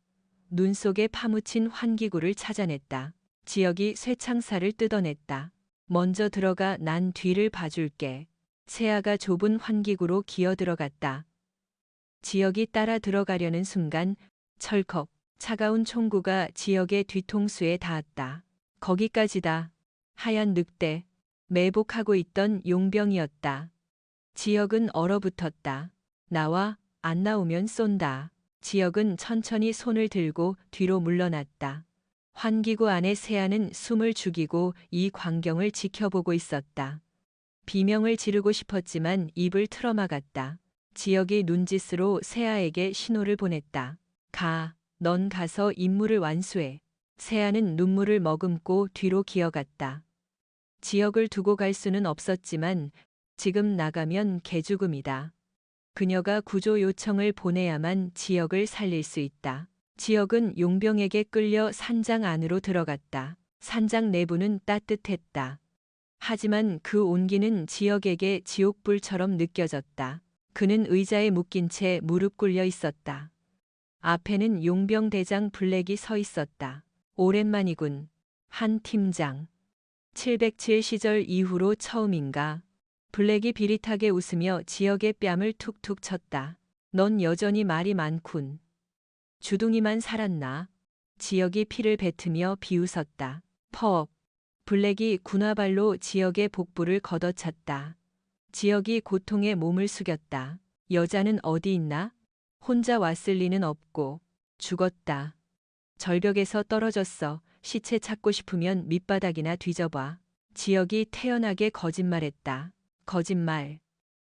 눈 속에 파묻힌 환기구를 찾아냈다. 지역이 쇠창살을 뜯어냈다. 먼저 들어가 난 뒤를 봐줄게. 세아가 좁은 환기구로 기어들어갔다. 지역이 따라 들어가려는 순간 철컥 차가운 총구가 지역의 뒤통수에 닿았다. 거기까지다. 하얀 늑대, 매복하고 있던 용병이었다. 지역은 얼어붙었다. 나와, 안 나오면 쏜다. 지역은 천천히 손을 들고 뒤로 물러났다. 환기구 안에 세아는 숨을 죽이고 이 광경을 지켜보고 있었다. 비명을 지르고 싶었지만 입을 틀어막았다. 지역이 눈짓으로 세아에게 신호를 보냈다. 가, 넌 가서 임무를 완수해. 세아는 눈물을 머금고 뒤로 기어갔다. 지역을 두고 갈 수는 없었지만 지금 나가면 개죽음이다. 그녀가 구조 요청을 보내야만 지역을 살릴 수 있다. 지역은 용병에게 끌려 산장 안으로 들어갔다. 산장 내부는 따뜻했다. 하지만 그 온기는 지역에게 지옥불처럼 느껴졌다. 그는 의자에 묶인 채 무릎 꿇려 있었다. 앞에는 용병 대장 블랙이 서 있었다. 오랜만이군. 한 팀장. 707 시절 이후로 처음인가? 블랙이 비릿하게 웃으며 지역의 뺨을 툭툭 쳤다. 넌 여전히 말이 많군. 주둥이만 살았나? 지역이 피를 뱉으며 비웃었다. 퍽. 블랙이 군화발로 지역의 복부를 걷어찼다. 지역이 고통에 몸을 숙였다. 여자는 어디 있나? 혼자 왔을 리는 없고. 죽었다. 절벽에서 떨어졌어. 시체 찾고 싶으면 밑바닥이나 뒤져봐. 지역이 태연하게 거짓말했다. 거짓말.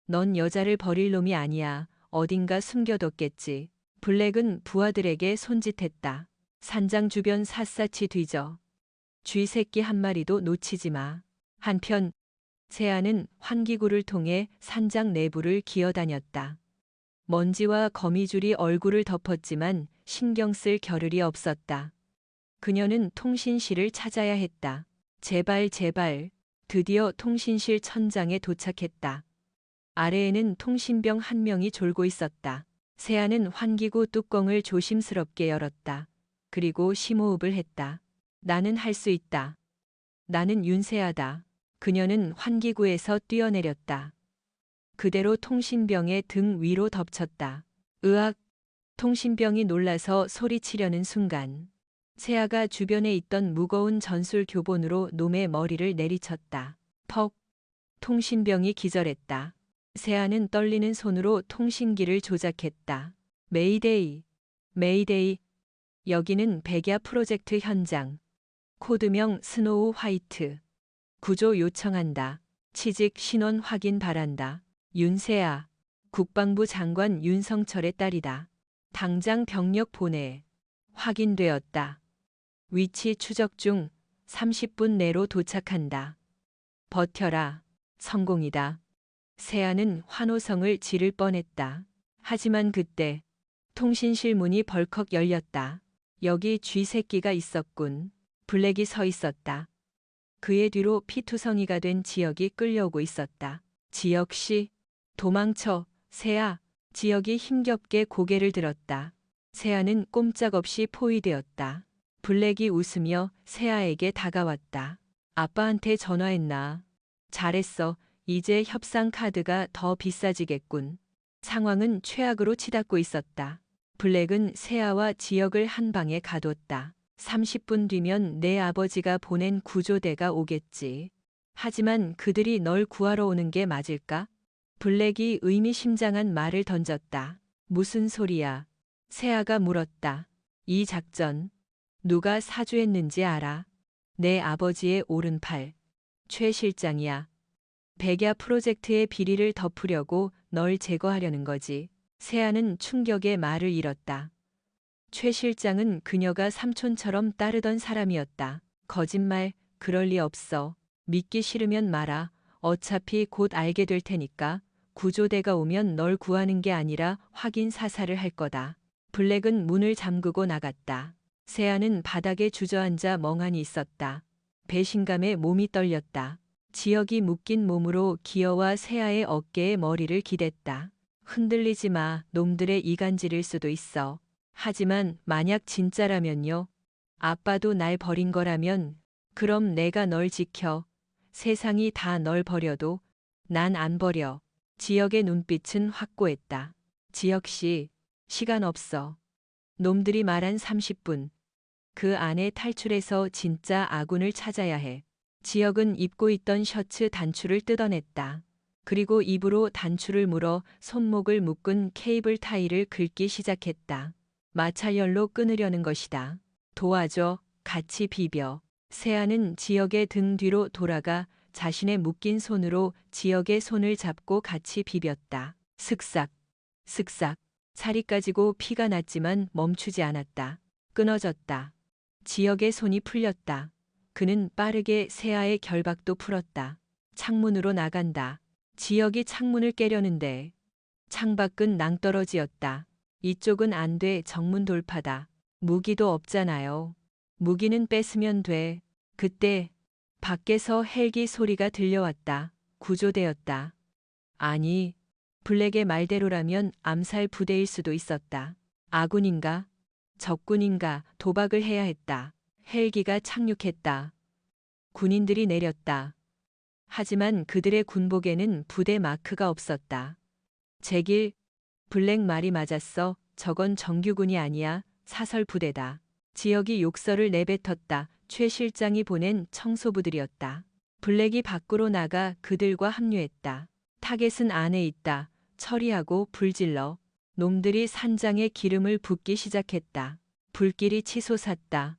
넌 여자를 버릴 놈이 아니야. 어딘가 숨겨뒀겠지. 블랙은 부하들에게 손짓했다. 산장 주변 샅샅이 뒤져. 쥐새끼 한 마리도 놓치지 마. 한편 세아는 환기구를 통해 산장 내부를 기어다녔다. 먼지와 거미줄이 얼굴을 덮었지만 신경 쓸 겨를이 없었다. 그녀는 통신실을 찾아야 했다. 제발 제발. 드디어 통신실 천장에 도착했다. 아래에는 통신병 한 명이 졸고 있었다. 세아는 환기구 뚜껑을 조심스럽게 열었다. 그리고 심호흡을 했다. 나는 할 수 있다. 나는 윤세아다. 그녀는 환기구에서 뛰어내렸다. 그대로 통신병의 등 위로 덮쳤다. 으악! 통신병이 놀라서 소리치려는 순간 세아가 주변에 있던 무거운 전술 교본으로 놈의 머리를 내리쳤다. 퍽! 통신병이 기절했다. 세아는 떨리는 손으로 통신기를 조작했다. 메이데이! 메이데이! 여기는 백야 프로젝트 현장. 코드명 스노우 화이트. 구조 요청한다. 취직 신원 확인 바란다. 윤세아. 국방부 장관 윤성철의 딸이다. 당장 병력 보내. 확인되었다. 위치 추적 중. 30분 내로 도착한다. 버텨라. 성공이다. 세아는 환호성을 지를 뻔했다. 하지만 그때 통신실 문이 벌컥 열렸다. 여기 쥐새끼가 있었군. 블랙이 서 있었다. 그의 뒤로 피투성이가 된 지역이 끌려오고 있었다. 지역 씨, 도망쳐, 세아. 지역이 힘겹게 고개를 들었다. 세아는 꼼짝없이 포위되었다. 블랙이 웃으며 세아에게 다가왔다. 아빠한테 전화했나? 잘했어. 이제 협상 카드가 더 비싸지겠군. 상황은 최악으로 치닫고 있었다. 블랙은 세아와 지역을 한 방에 가뒀다. 30분 뒤면 내 아버지가 보낸 구조대가 오겠지. 하지만 그들이 널 구하러 오는 게 맞을까? 블랙이 의미심장한 말을 던졌다. 무슨 소리야? 세아가 물었다. 이 작전 누가 사주했는지 알아? 내 아버지의 오른팔 최 실장이야. 백야 프로젝트의 비리를 덮으려고 널 제거하려는 거지. 세아는 충격에 말을 잃었다. 최 실장은 그녀가 삼촌처럼 따르던 사람이었다. 거짓말, 그럴 리 없어. 믿기 싫으면 말아. 어차피 곧 알게 될 테니까. 구조대가 오면 널 구하는 게 아니라 확인 사살을 할 거다. 블랙은 문을 잠그고 나갔다. 세아는 바닥에 주저앉아 멍하니 있었다. 배신감에 몸이 떨렸다. 지역이 묶인 몸으로 기어와 세아의 어깨에 머리를 기댔다. 흔들리지 마. 놈들의 이간질일 수도 있어. 하지만 만약 진짜라면요. 아빠도 날 버린 거라면 그럼 내가 널 지켜. 세상이 다 널 버려도 난 안 버려. 지역의 눈빛은 확고했다. 지역 씨, 시간 없어. 놈들이 말한 30분. 그 안에 탈출해서 진짜 아군을 찾아야 해. 지역은 입고 있던 셔츠 단추를 뜯어냈다. 그리고 입으로 단추를 물어 손목을 묶은 케이블 타이를 긁기 시작했다. 마찰열로 끊으려는 것이다. 도와줘. 같이 비벼. 세아는 지역의 등 뒤로 돌아가 자신의 묶인 손으로 지역의 손을 잡고 같이 비볐다. 슥싹, 슥싹. 살이 까지고 피가 났지만 멈추지 않았다. 끊어졌다. 지역의 손이 풀렸다. 그는 빠르게 세아의 결박도 풀었다. 창문으로 나간다. 지역이 창문을 깨려는데 창밖은 낭떠러지였다. 이쪽은 안 돼. 정문 돌파다. 무기도 없잖아요. 무기는 뺏으면 돼. 그때 밖에서 헬기 소리가 들려왔다. 구조대였다. 아니, 블랙의 말대로라면 암살 부대일 수도 있었다. 아군인가? 적군인가? 도박을 해야 했다. 헬기가 착륙했다. 군인들이 내렸다. 하지만 그들의 군복에는 부대 마크가 없었다. 제길, 블랙 말이 맞았어. 저건 정규군이 아니야. 사설 부대다. 지역이 욕설을 내뱉었다. 최 실장이 보낸 청소부들이었다. 블랙이 밖으로 나가 그들과 합류했다. 타겟은 안에 있다. 처리하고 불질러. 놈들이 산장에 기름을 붓기 시작했다. 불길이 치솟았다.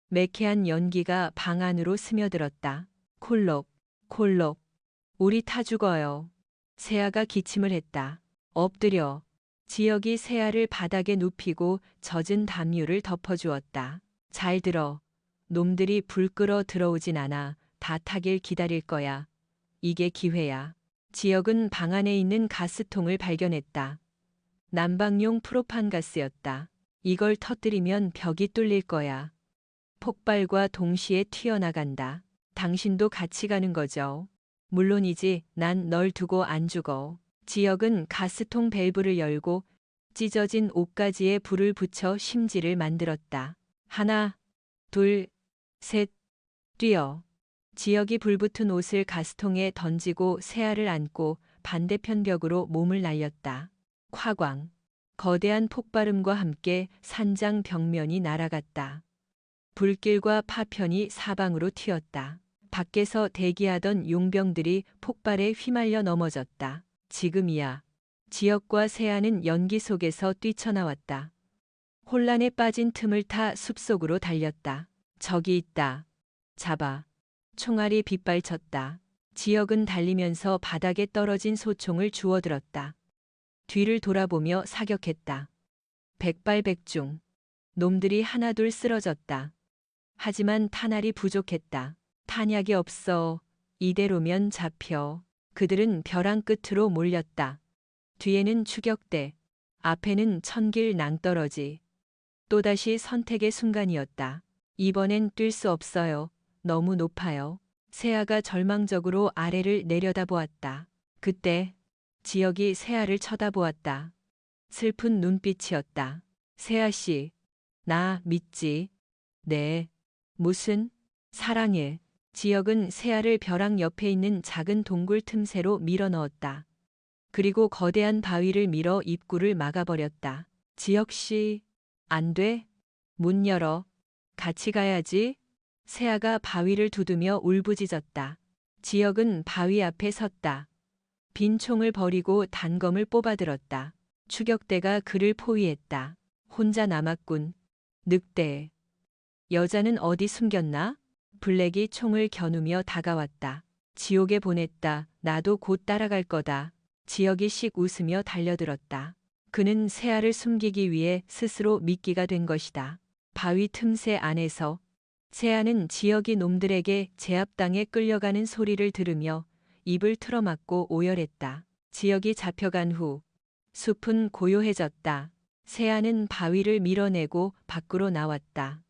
매캐한 연기가 방 안으로 스며들었다. 콜록, 콜록. 우리 타 죽어요. 세아가 기침을 했다. 엎드려. 지역이 세아를 바닥에 눕히고 젖은 담요를 덮어주었다. 잘 들어. 놈들이 불 끄러 들어오진 않아. 다 타길 기다릴 거야. 이게 기회야. 지역은 방 안에 있는 가스통을 발견했다. 난방용 프로판 가스였다. 이걸 터뜨리면 벽이 뚫릴 거야. 폭발과 동시에 튀어나간다. 당신도 같이 가는 거죠. 물론이지. 난 널 두고 안 죽어. 지역은 가스통 밸브를 열고 찢어진 옷가지에 불을 붙여 심지를 만들었다. 하나, 둘, 셋, 뛰어. 지역이 불붙은 옷을 가스통에 던지고 세아를 안고 반대편 벽으로 몸을 날렸다. 콱광. 거대한 폭발음과 함께 산장 벽면이 날아갔다. 불길과 파편이 사방으로 튀었다. 밖에서 대기하던 용병들이 폭발에 휘말려 넘어졌다. 지금이야. 지역과 세아는 연기 속에서 뛰쳐나왔다. 혼란에 빠진 틈을 타 숲속으로 달렸다. 저기 있다. 잡아. 총알이 빗발쳤다. 지역은 달리면서 바닥에 떨어진 소총을 주워들었다. 뒤를 돌아보며 사격했다. 백발백중. 놈들이 하나둘 쓰러졌다. 하지만 탄알이 부족했다. 탄약이 없어. 이대로면 잡혀. 그들은 벼랑 끝으로 몰렸다. 뒤에는 추격대, 앞에는 천길 낭떠러지. 또다시 선택의 순간이었다. 이번엔 뛸 수 없어요. 너무 높아요. 세아가 절망적으로 아래를 내려다보았다. 그때 지역이 세아를 쳐다보았다. 슬픈 눈빛이었다. 세아 씨, 나 믿지? 네. 무슨? 사랑해. 지역은 세아를 벼랑 옆에 있는 작은 동굴 틈새로 밀어 넣었다. 그리고 거대한 바위를 밀어 입구를 막아버렸다. 지역 씨, 안 돼? 문 열어. 같이 가야지. 세아가 바위를 두드며 울부짖었다. 지역은 바위 앞에 섰다. 빈 총을 버리고 단검을 뽑아들었다. 추격대가 그를 포위했다. 혼자 남았군. 늑대. 여자는 어디 숨겼나? 블랙이 총을 겨누며 다가왔다. 지옥에 보냈다. 나도 곧 따라갈 거다. 지역이 씩 웃으며 달려들었다. 그는 세아를 숨기기 위해 스스로 미끼가 된 것이다. 바위 틈새 안에서 세아는 지역이 놈들에게 제압당해 끌려가는 소리를 들으며 입을 틀어막고 오열했다. 지역이 잡혀간 후 숲은 고요해졌다. 세아는 바위를 밀어내고 밖으로 나왔다.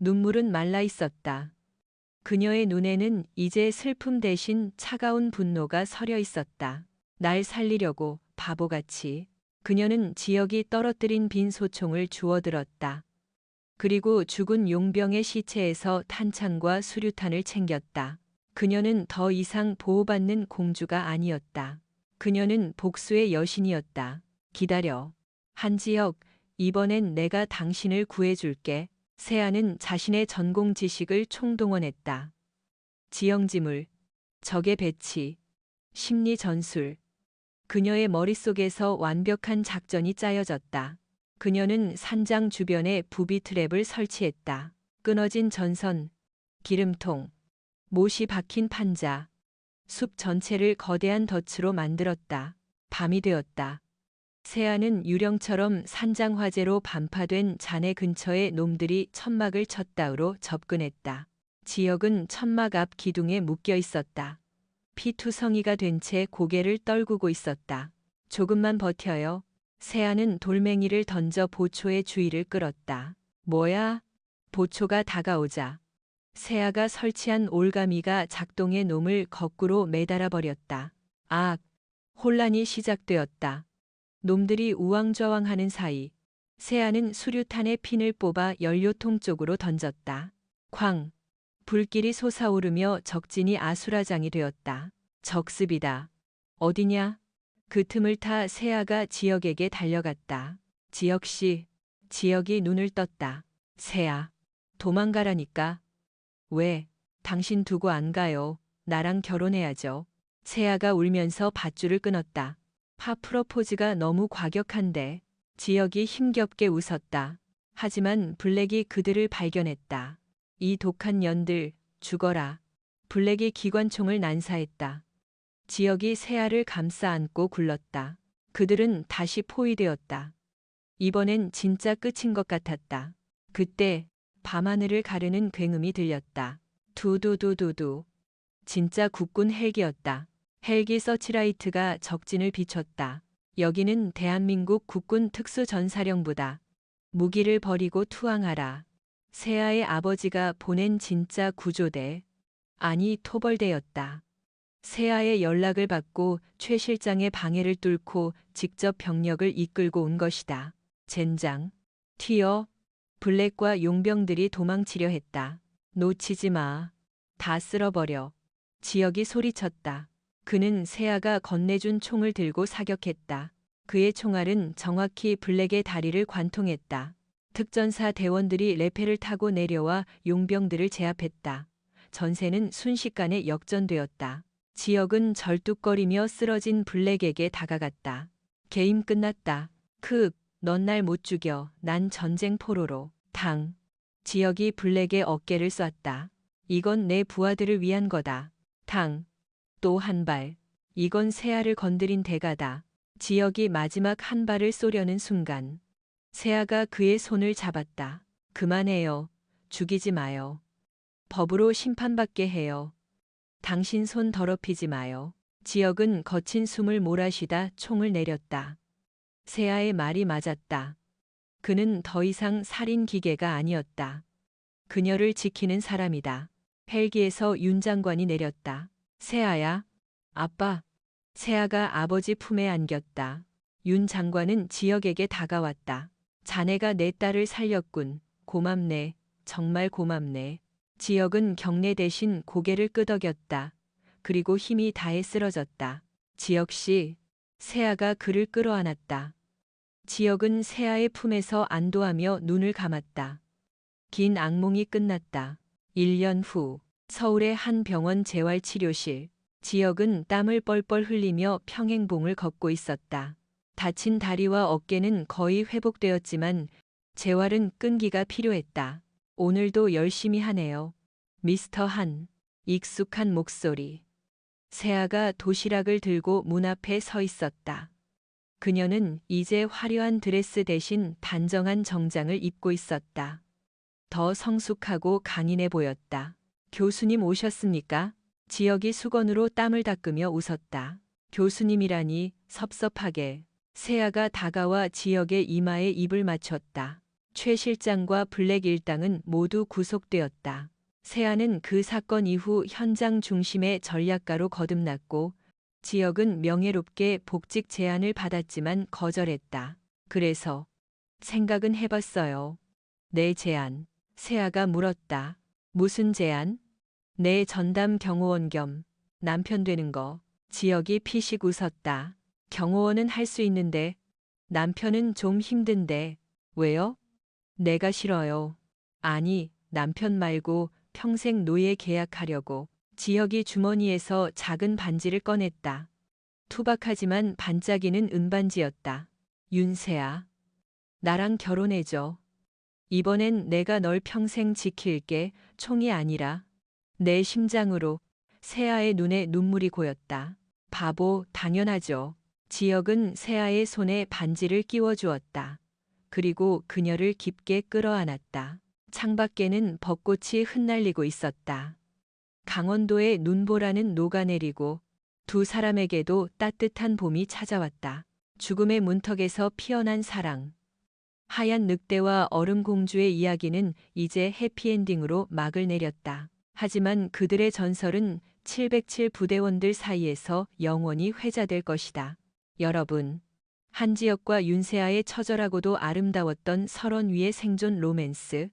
눈물은 말라 있었다. 그녀의 눈에는 이제 슬픔 대신 차가운 분노가 서려 있었다. 날 살리려고 바보같이. 그녀는 지역이 떨어뜨린 빈 소총을 주워들었다. 그리고 죽은 용병의 시체에서 탄창과 수류탄을 챙겼다. 그녀는 더 이상 보호받는 공주가 아니었다. 그녀는 복수의 여신이었다. 기다려. 한지혁, 이번엔 내가 당신을 구해줄게. 세아는 자신의 전공 지식을 총동원했다. 지형지물, 적의 배치, 심리 전술. 그녀의 머릿속에서 완벽한 작전이 짜여졌다. 그녀는 산장 주변에 부비 트랩을 설치했다. 끊어진 전선, 기름통, 못이 박힌 판자, 숲 전체를 거대한 덫으로 만들었다. 밤이 되었다. 세아는 유령처럼 산장 화재로 반파된 잔해 근처에 놈들이 천막을 쳤다우로 접근했다. 지역은 천막 앞 기둥에 묶여 있었다. 피투성이가 된 채 고개를 떨구고 있었다. 조금만 버텨요. 세아는 돌멩이를 던져 보초의 주의를 끌었다. 뭐야? 보초가 다가오자 세아가 설치한 올가미가 작동해 놈을 거꾸로 매달아 버렸다. 악! 혼란이 시작되었다. 놈들이 우왕좌왕하는 사이 세아는 수류탄의 핀을 뽑아 연료통 쪽으로 던졌다. 쾅! 불길이 솟아오르며 적진이 아수라장이 되었다. 적습이다. 어디냐? 그 틈을 타 세아가 지역에게 달려갔다. 지역씨. 지역이 눈을 떴다. 세아. 도망가라니까. 왜? 당신 두고 안 가요. 나랑 결혼해야죠. 세아가 울면서 밧줄을 끊었다. 프로포즈가 너무 과격한데. 지역이 힘겹게 웃었다. 하지만 블랙이 그들을 발견했다. 이 독한 년들, 죽어라. 블랙이 기관총을 난사했다. 지역이 세아를 감싸 안고 굴렀다. 그들은 다시 포위되었다. 이번엔 진짜 끝인 것 같았다. 그때 밤하늘을 가르는 굉음이 들렸다. 두두두두두. 진짜 국군 헬기였다. 헬기 서치라이트가 적진을 비췄다. 여기는 대한민국 국군 특수전사령부다. 무기를 버리고 투항하라. 세아의 아버지가 보낸 진짜 구조대, 아니 토벌대였다. 세아의 연락을 받고 최 실장의 방해를 뚫고 직접 병력을 이끌고 온 것이다. 젠장. 튀어. 블랙과 용병들이 도망치려 했다. 놓치지 마. 다 쓸어버려. 지역이 소리쳤다. 그는 세아가 건네준 총을 들고 사격했다. 그의 총알은 정확히 블랙의 다리를 관통했다. 특전사 대원들이 레페를 타고 내려와 용병들을 제압했다. 전세는 순식간에 역전되었다. 지역은 절뚝거리며 쓰러진 블랙에게 다가갔다. 게임 끝났다. 넌 날 못 죽여. 난 전쟁 포로로. 당. 지역이 블랙의 어깨를 쐈다. 이건 내 부하들을 위한 거다. 당. 또 한 발. 이건 세아를 건드린 대가다. 지역이 마지막 한 발을 쏘려는 순간 세아가 그의 손을 잡았다. 그만해요. 죽이지 마요. 법으로 심판받게 해요. 당신 손 더럽히지 마요. 지역은 거친 숨을 몰아쉬다 총을 내렸다. 세아의 말이 맞았다. 그는 더 이상 살인 기계가 아니었다. 그녀를 지키는 사람이다. 헬기에서 윤 장관이 내렸다. 세아야. 아빠. 세아가 아버지 품에 안겼다. 윤 장관은 지역에게 다가왔다. 자네가 내 딸을 살렸군. 고맙네. 정말 고맙네. 지역은 경례 대신 고개를 끄덕였다. 그리고 힘이 다해 쓰러졌다. 지역씨. 세아가 그를 끌어안았다. 지역은 세아의 품에서 안도하며 눈을 감았다. 긴 악몽이 끝났다. 1년 후 서울의 한 병원 재활치료실. 지역은 땀을 뻘뻘 흘리며 평행봉을 걷고 있었다. 다친 다리와 어깨는 거의 회복되었지만 재활은 끈기가 필요했다. 오늘도 열심히 하네요. 미스터 한. 익숙한 목소리. 세아가 도시락을 들고 문 앞에 서 있었다. 그녀는 이제 화려한 드레스 대신 단정한 정장을 입고 있었다. 더 성숙하고 강인해 보였다. 교수님 오셨습니까? 지역이 수건으로 땀을 닦으며 웃었다. 교수님이라니 섭섭하게. 세아가 다가와 지역의 이마에 입을 맞췄다. 최 실장과 블랙 일당은 모두 구속되었다. 세아는 그 사건 이후 현장 중심의 전략가로 거듭났고 지역은 명예롭게 복직 제안을 받았지만 거절했다. 그래서 생각은 해봤어요. 내 제안. 세아가 물었다. 무슨 제안? 내 전담 경호원 겸 남편 되는 거. 지혁이 피식 웃었다. 경호원은 할 수 있는데 남편은 좀 힘든데. 왜요? 내가 싫어요. 아니, 남편 말고 평생 노예 계약하려고. 지혁이 주머니에서 작은 반지를 꺼냈다. 투박하지만 반짝이는 은반지였다. 윤세아, 나랑 결혼해줘. 이번엔 내가 널 평생 지킬게. 총이 아니라. 내 심장으로. 세아의 눈에 눈물이 고였다. 바보, 당연하죠. 지혁은 세아의 손에 반지를 끼워주었다. 그리고 그녀를 깊게 끌어안았다. 창밖에는 벚꽃이 흩날리고 있었다. 강원도의 눈보라는 녹아내리고 두 사람에게도 따뜻한 봄이 찾아왔다. 죽음의 문턱에서 피어난 사랑. 하얀 늑대와 얼음 공주의 이야기는 이제 해피엔딩으로 막을 내렸다. 하지만 그들의 전설은 707 부대원들 사이에서 영원히 회자될 것이다. 여러분, 한지혁과 윤세아의 처절하고도 아름다웠던 설원 위의 생존 로맨스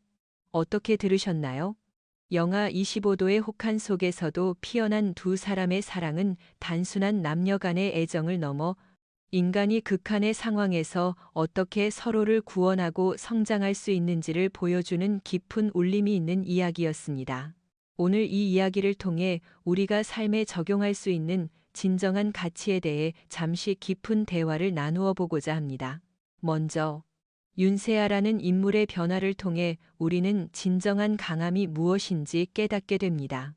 어떻게 들으셨나요? 영하 25도의 혹한 속에서도 피어난 두 사람의 사랑은 단순한 남녀 간의 애정을 넘어 인간이 극한의 상황에서 어떻게 서로를 구원하고 성장할 수 있는지를 보여주는 깊은 울림이 있는 이야기였습니다. 오늘 이 이야기를 통해 우리가 삶에 적용할 수 있는 진정한 가치에 대해 잠시 깊은 대화를 나누어 보고자 합니다. 먼저, 윤세아라는 인물의 변화를 통해 우리는 진정한 강함이 무엇인지 깨닫게 됩니다.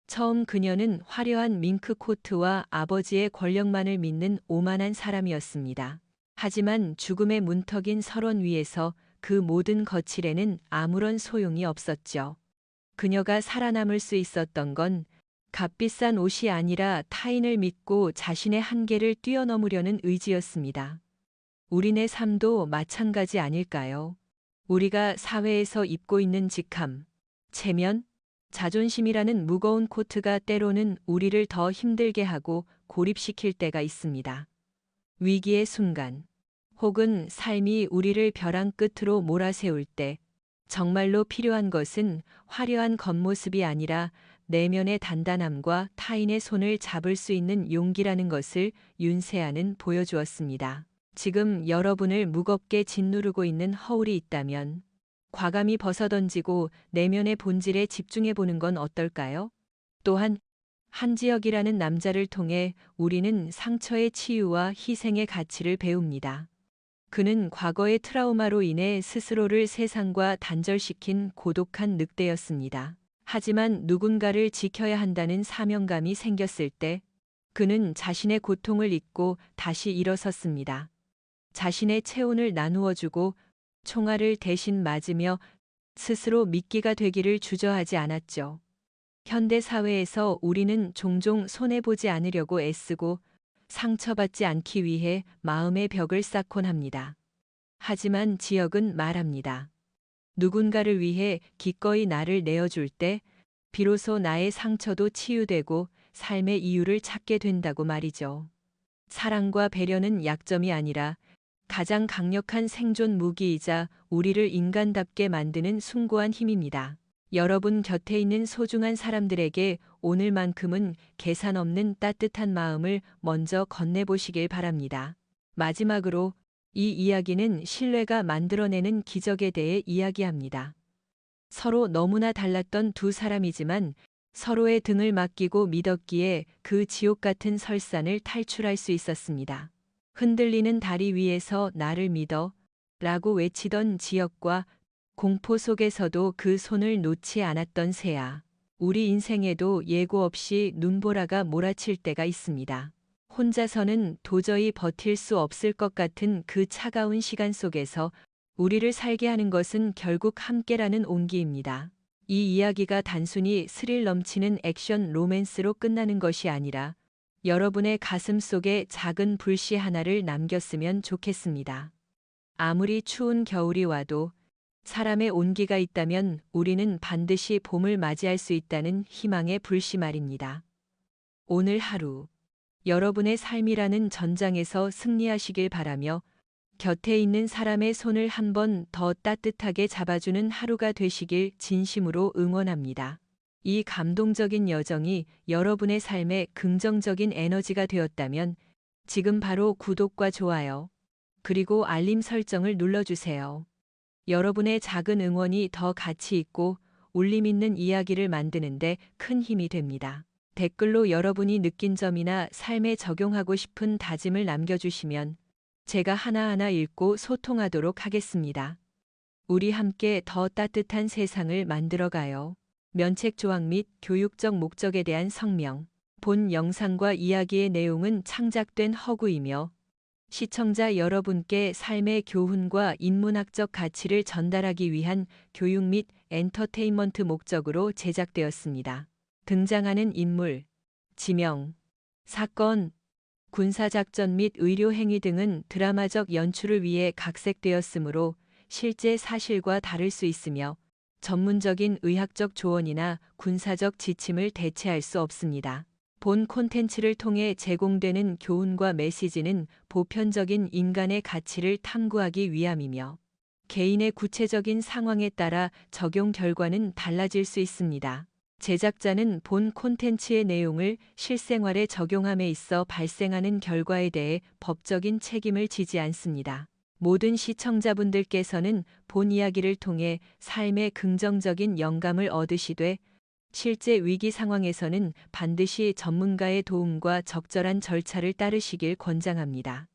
처음 그녀는 화려한 밍크 코트와 아버지의 권력만을 믿는 오만한 사람이었습니다. 하지만 죽음의 문턱인 설원 위에서 그 모든 거칠에는 아무런 소용이 없었죠. 그녀가 살아남을 수 있었던 건 값비싼 옷이 아니라 타인을 믿고 자신의 한계를 뛰어넘으려는 의지였습니다. 우리네 삶도 마찬가지 아닐까요? 우리가 사회에서 입고 있는 직함, 체면, 자존심이라는 무거운 코트가 때로는 우리를 더 힘들게 하고 고립시킬 때가 있습니다. 위기의 순간, 혹은 삶이 우리를 벼랑 끝으로 몰아세울 때, 정말로 필요한 것은 화려한 겉모습이 아니라 내면의 단단함과 타인의 손을 잡을 수 있는 용기라는 것을 윤세아는 보여주었습니다. 지금 여러분을 무겁게 짓누르고 있는 허울이 있다면 과감히 벗어던지고 내면의 본질에 집중해 보는 건 어떨까요? 또한 한지혁이라는 남자를 통해 우리는 상처의 치유와 희생의 가치를 배웁니다. 그는 과거의 트라우마로 인해 스스로를 세상과 단절시킨 고독한 늑대였습니다. 하지만 누군가를 지켜야 한다는 사명감이 생겼을 때 그는 자신의 고통을 잊고 다시 일어섰습니다. 자신의 체온을 나누어주고 총알을 대신 맞으며 스스로 미끼가 되기를 주저하지 않았죠. 현대 사회에서 우리는 종종 손해보지 않으려고 애쓰고 상처받지 않기 위해 마음의 벽을 쌓곤 합니다. 하지만 지혁은 말합니다. 누군가를 위해 기꺼이 나를 내어줄 때 비로소 나의 상처도 치유되고 삶의 이유를 찾게 된다고 말이죠. 사랑과 배려는 약점이 아니라 가장 강력한 생존 무기이자 우리를 인간답게 만드는 숭고한 힘입니다. 여러분 곁에 있는 소중한 사람들에게 오늘만큼은 계산 없는 따뜻한 마음을 먼저 건네보시길 바랍니다. 마지막으로 이 이야기는 신뢰가 만들어내는 기적에 대해 이야기합니다. 서로 너무나 달랐던 두 사람이지만 서로의 등을 맡기고 믿었기에 그 지옥 같은 설산을 탈출할 수 있었습니다. 흔들리는 다리 위에서 나를 믿어 라고 외치던 지혁과 공포 속에서도 그 손을 놓지 않았던 세아. 우리 인생에도 예고 없이 눈보라가 몰아칠 때가 있습니다. 혼자서는 도저히 버틸 수 없을 것 같은 그 차가운 시간 속에서 우리를 살게 하는 것은 결국 함께라는 온기입니다. 이 이야기가 단순히 스릴 넘치는 액션 로맨스로 끝나는 것이 아니라 여러분의 가슴 속에 작은 불씨 하나를 남겼으면 좋겠습니다. 아무리 추운 겨울이 와도 사람의 온기가 있다면 우리는 반드시 봄을 맞이할 수 있다는 희망의 불씨 말입니다. 오늘 하루 여러분의 삶이라는 전장에서 승리하시길 바라며 곁에 있는 사람의 손을 한 번 더 따뜻하게 잡아주는 하루가 되시길 진심으로 응원합니다. 이 감동적인 여정이 여러분의 삶에 긍정적인 에너지가 되었다면 지금 바로 구독과 좋아요, 그리고 알림 설정을 눌러주세요. 여러분의 작은 응원이 더 가치 있고 울림 있는 이야기를 만드는데 큰 힘이 됩니다. 댓글로 여러분이 느낀 점이나 삶에 적용하고 싶은 다짐을 남겨주시면 제가 하나하나 읽고 소통하도록 하겠습니다. 우리 함께 더 따뜻한 세상을 만들어가요. 면책 조항 및 교육적 목적에 대한 성명. 본 영상과 이야기의 내용은 창작된 허구이며 시청자 여러분께 삶의 교훈과 인문학적 가치를 전달하기 위한 교육 및 엔터테인먼트 목적으로 제작되었습니다. 등장하는 인물, 지명, 사건, 군사작전 및 의료행위 등은 드라마적 연출을 위해 각색되었으므로 실제 사실과 다를 수 있으며 전문적인 의학적 조언이나 군사적 지침을 대체할 수 없습니다. 본 콘텐츠를 통해 제공되는 교훈과 메시지는 보편적인 인간의 가치를 탐구하기 위함이며 개인의 구체적인 상황에 따라 적용 결과는 달라질 수 있습니다. 제작자는 본 콘텐츠의 내용을 실생활에 적용함에 있어 발생하는 결과에 대해 법적인 책임을 지지 않습니다. 모든 시청자분들께서는 본 이야기를 통해 삶의 긍정적인 영감을 얻으시되 실제 위기 상황에서는 반드시 전문가의 도움과 적절한 절차를 따르시길 권장합니다.